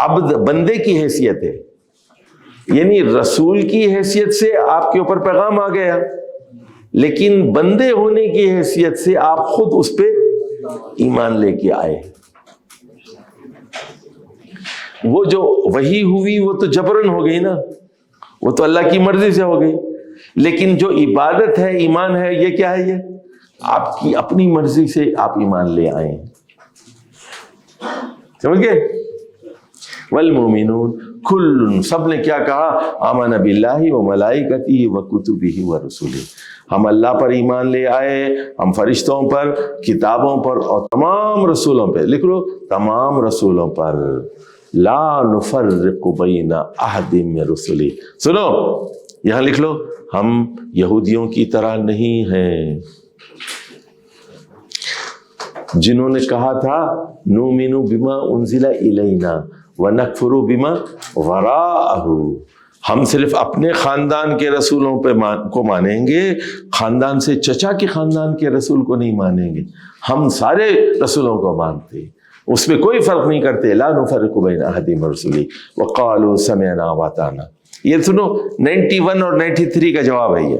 عبد بندے کی حیثیت ہے، یعنی رسول کی حیثیت سے آپ کے اوپر پیغام آ گیا، لیکن بندے ہونے کی حیثیت سے آپ خود اس پہ ایمان لے کے آئے۔ وہ جو وحی ہوئی وہ تو جبرن ہو گئی نا، وہ تو اللہ کی مرضی سے ہو گئی، لیکن جو عبادت ہے، ایمان ہے، یہ کیا ہے؟ یہ آپ کی اپنی مرضی سے آپ ایمان لے آئے ہیں، سمجھ گئے؟ والمؤمنون کل، سب نے کیا کہا؟ آمن باللہ وملائکتہ وکتبہ ورسلہ، ہم اللہ پر ایمان لے آئے، ہم فرشتوں پر، کتابوں پر، اور تمام رسولوں پہ، لکھ لو تمام رسولوں پر، لا نفرق بین احد من رسلہ، سنو یہاں لکھ لو ہم یہودیوں کی طرح نہیں ہیں جنہوں نے کہا تھا نؤمن بما انزل الینا ونکفر بما وراءہ، ہم صرف اپنے خاندان کے رسولوں پہ کو مانیں گے، خاندان سے چچا کے خاندان کے رسول کو نہیں مانیں گے، ہم سارے رسولوں کو مانتے ہیں، اس میں کوئی فرق نہیں کرتے، لا نفرق بین احد من رسلہ وقالوا سمعنا واطعنا۔ یہ سنو 91 اور 93 کا جواب ہے، یہ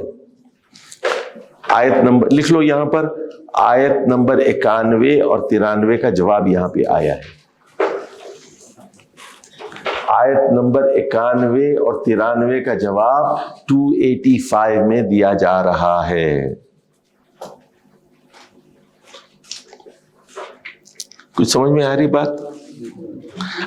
آیت نمبر لکھ لو یہاں پر، آیت نمبر 91 اور 93 کا جواب یہاں پہ آیا ہے، آیت نمبر 91 اور 93 کا جواب 285 میں دیا جا رہا ہے۔ کچھ سمجھ میں آ رہی بات؟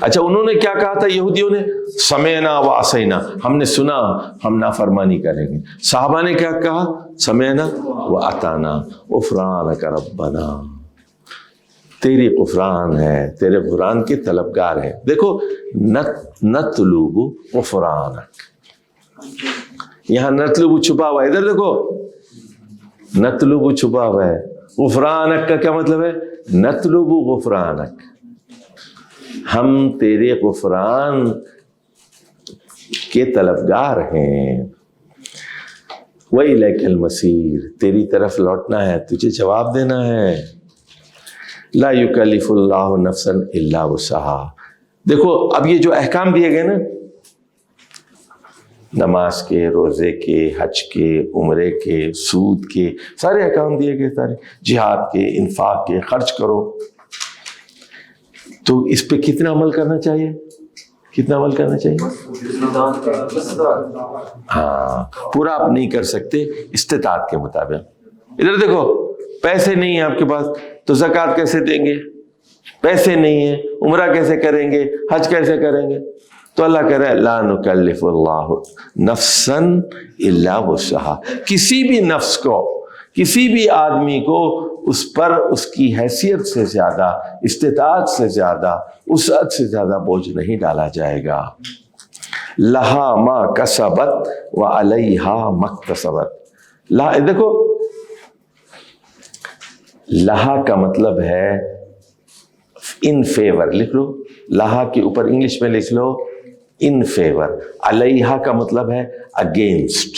اچھا انہوں نے کیا کہا تھا یہودیوں نے؟ سمعنا وعصینا، ہم نے سنا، ہم نافرمانی کریں گے۔ صحابہ نے کیا کہا؟ سمعنا واطعنا غفرانک ربنا، تیری غفران ہے، تیرے غفران کے طلبگار ہیں۔ دیکھو نطلب غفرانک، یہاں نطلب چھپا ہوا ہے، ادھر دیکھو نطلب چھپا ہوا ہے، غفرانک کا کیا مطلب ہے؟ نطلب غفرانک، ہم تیرے غفران کے طلبگار ہیں، وَإِلَيْكَ الْمَصِيرُ، تیری طرف لوٹنا ہے، تجھے جواب دینا ہے۔ لا يكلف اللہ نفسا الا وسعها۔ دیکھو اب یہ جو احکام دیے گئے نا، نماز کے، روزے کے، حج کے، عمرے کے، سود کے، سارے احکام دیے گئے، سارے جہاد کے، انفاق کے، خرچ کرو، تو اس پہ کتنا عمل کرنا چاہیے؟ کتنا عمل کرنا چاہیے؟ ہاں، پورا آپ نہیں کر سکتے، استطاعت کے مطابق۔ ادھر دیکھو پیسے نہیں ہیں آپ کے پاس تو زکوٰۃ کیسے دیں گے؟ پیسے نہیں ہیں، عمرہ کیسے کریں گے؟ حج کیسے کریں گے؟ تو اللہ کہہ رہا ہے لا نکلف اللہ نفسا الا وسعها، کسی بھی نفس کو، کسی بھی آدمی کو اس پر اس کی حیثیت سے زیادہ، استطاعت سے زیادہ، وسعت سے زیادہ بوجھ نہیں ڈالا جائے گا۔ لہا ما کسبت وعلیہا ما اکتسبت، دیکھو لہا کا مطلب ہے ان فیور، لکھ لو لہا کے اوپر انگلش میں لکھ لو ان فیور، علیہا کا مطلب ہے اگینسٹ۔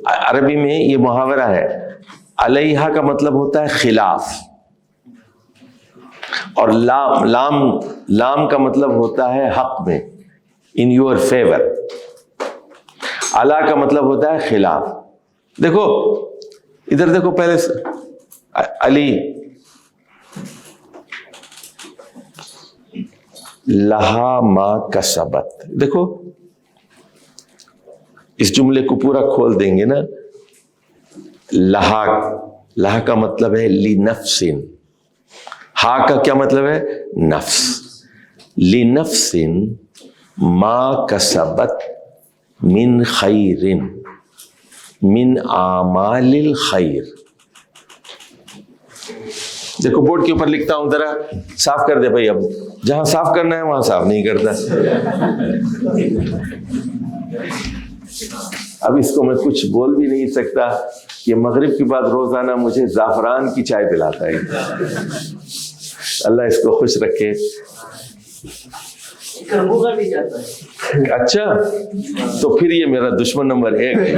عربی میں یہ محاورہ ہے، علیہا کا مطلب ہوتا ہے خلاف، اور لام کا مطلب ہوتا ہے حق میں، ان یور فیور۔ علی کا مطلب ہوتا ہے خلاف۔ دیکھو ادھر دیکھو پہلے علی، لہا ما کسبت، دیکھو اس جملے کو پورا کھول دیں گے نا، لہا کا مطلب ہے لنفس، ہا کا کیا مطلب ہے؟ نفس، لنفس ما کسبت من خیر، من اعمال الخیر۔ دیکھو بورڈ کے اوپر لکھتا ہوں، ذرا صاف کر دے بھائی، اب جہاں صاف کرنا ہے وہاں صاف نہیں کرتا۔ اب اس کو میں کچھ بول بھی نہیں سکتا کہ مغرب کے بعد روزانہ مجھے زعفران کی چائے پلاتا ہے، اللہ اس کو خوش رکھے۔ اچھا تو پھر یہ میرا دشمن نمبر 1 ہے،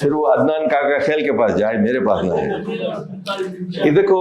پھر وہ عدنان کاکا خیل کے پاس جائے، میرے پاس نہ ہے۔ یہ دیکھو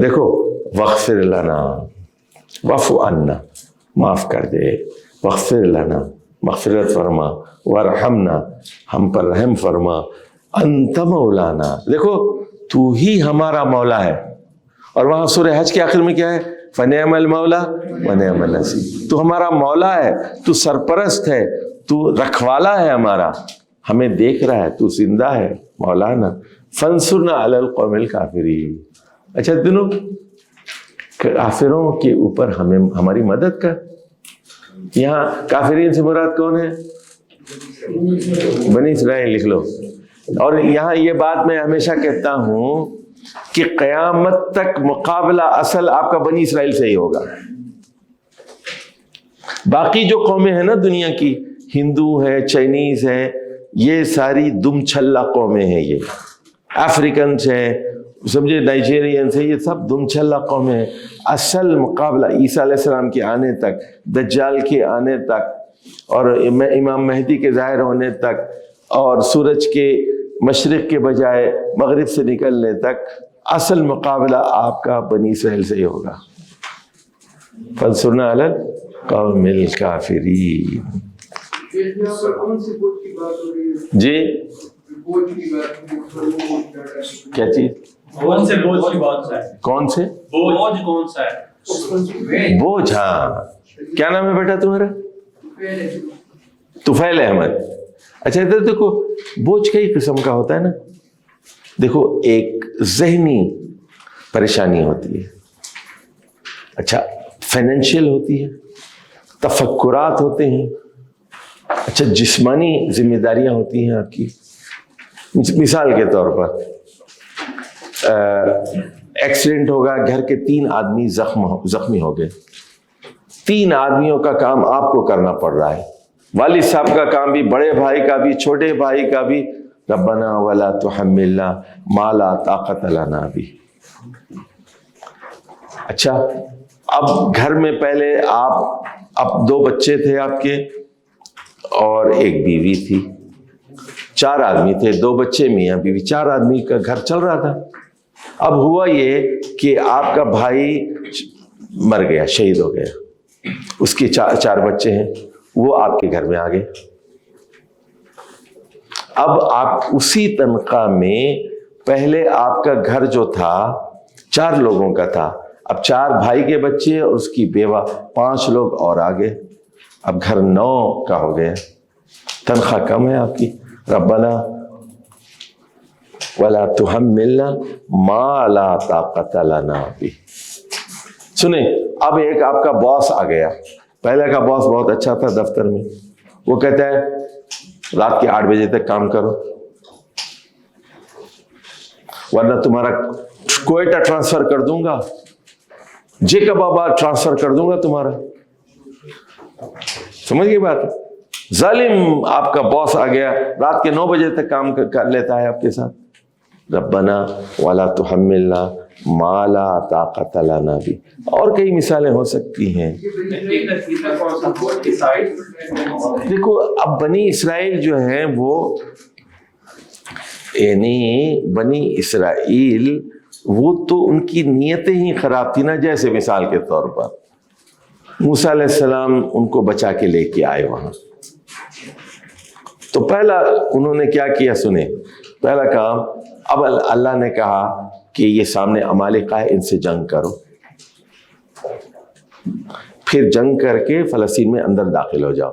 دیکھو وغفر لنا وعف عنا، معاف کر دے، وغفر لنا مغفرت فرما، ورحمنا ہم پر رحم فرما، انت مولانا، دیکھو تو ہی ہمارا مولا ہے. اور وہاں سورہ حج کے آخر میں کیا ہے؟ فنعم المولا ونعم النصیر، تو ہمارا مولا ہے، تو سرپرست ہے، تو رکھوالا ہے ہمارا، ہمیں دیکھ رہا ہے، تو زندہ ہے مولانا. فانصرنا علی القوم الکافرین. اچھا دنوں کافروں کے اوپر ہماری مدد کر. یہاں کافرین سے مراد کون ہے؟ بنی اسرائیل لکھ لو. اور یہاں یہ بات میں ہمیشہ کہتا ہوں کہ قیامت تک مقابلہ اصل آپ کا بنی اسرائیل سے ہی ہوگا. باقی جو قومیں ہیں نا دنیا کی، ہندو ہے، چائنیز ہے، یہ ساری دم چھلا قومیں ہیں. یہ افریکنز ہیں، سمجھے، نائجیرینز ہیں، یہ سب دم چھلا قومیں ہیں. اصل مقابلہ عیسیٰ علیہ السلام کے آنے تک، دجال کے آنے تک، اور امام مہدی کے ظاہر ہونے تک، اور سورج کے مشرق کے بجائے مغرب سے نکلنے تک، اصل مقابلہ آپ کا بنی اسرائیل سے ہی ہوگا. فانصرنا علی القوم الکافرین. جی کیا چیز؟ کون سے بوجھ کی بات ہے؟ کون سے بوجھ کون سا ہے؟ بوجھ؟ ہاں، کیا نام ہے بیٹا تمہارا؟ طفیل احمد. اچھا ادھر دیکھو، بوجھ کئی قسم کا ہوتا ہے نا. دیکھو ایک ذہنی پریشانی ہوتی ہے، اچھا فائنینشیل ہوتی ہے، تفکرات ہوتے ہیں، اچھا جسمانی ذمہ داریاں ہوتی ہیں آپ کی. مثال کے طور پر ایکسیڈنٹ ہوگا، گھر کے 3 آدمی زخمی ہو گئے، 3 آدمیوں کا کام آپ کو کرنا پڑ رہا ہے. والد صاحب کا کام بھی، بڑے بھائی کا بھی، چھوٹے بھائی کا بھی. ربنا ولا تحملنا ما لا طاقت لنا بھی. اچھا اب گھر میں پہلے اب 2 بچے تھے آپ کے اور ایک بیوی تھی. 4 آدمی تھے، 2 بچے میاں بیوی، 4 آدمی کا گھر چل رہا تھا. اب ہوا یہ کہ آپ کا بھائی مر گیا، شہید ہو گیا، اس کے 4 بچے ہیں، وہ آپ کے گھر میں آ گئے. اب آپ اسی تنخواہ میں، پہلے آپ کا گھر جو تھا 4 لوگوں کا تھا، اب 4 بھائی کے بچے اور اس کی بیوہ، 5 لوگ اور آ گئے، اب گھر 9 کا ہو گیا. تنخواہ کم ہے آپ کی. ربنا ولا تحملنا ما لا طاقت لنا بھی. سنیں، اب ایک آپ کا باس آ گیا. پہلے کا باس بہت اچھا تھا دفتر میں، وہ کہتا ہے رات کے 8 بجے تک کام کرو ورنہ تمہارا کوئٹہ ٹرانسفر کر دوں گا، جیکب آباد ٹرانسفر کر دوں گا تمہارا. سمجھ گئی بات؟ ظالم آپ کا باس آ گیا، رات کے 9 بجے تک کام کر لیتا ہے آپ کے ساتھ. ربنا ولا تحملنا ما لا طاقت لنا بھی. اور کئی مثالیں ہو سکتی ہیں. دیکھو اب بنی اسرائیل جو ہیں وہ، یعنی بنی اسرائیل وہ تو ان کی نیتیں ہی خراب تھی نا. جیسے مثال کے طور پر موسیٰ علیہ السلام ان کو بچا کے لے کے آئے وہاں، تو پہلا انہوں نے کیا کیا؟ سنیں، پہلا کام، اب اللہ نے کہا کہ یہ سامنے عمالقہ ہے، ان سے جنگ کرو. پھر جنگ کر کے فلسطین میں اندر داخل ہو جاؤ،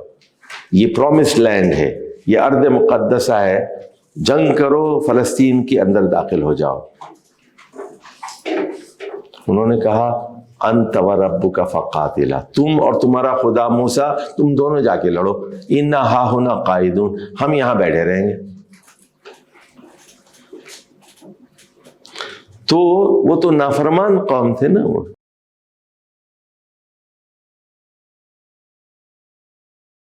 یہ پرومسڈ لینڈ ہے، یہ ارض مقدسہ ہے، جنگ کرو، فلسطین کے اندر داخل ہو جاؤ. انہوں نے کہا انت وربک فقاتلا، تم اور تمہارا خدا موسیٰ تم دونوں جا کے لڑو، انا ہاہنا قاعدون، ہم یہاں بیٹھے رہیں گے. تو وہ تو نافرمان قوم تھے نا وہ.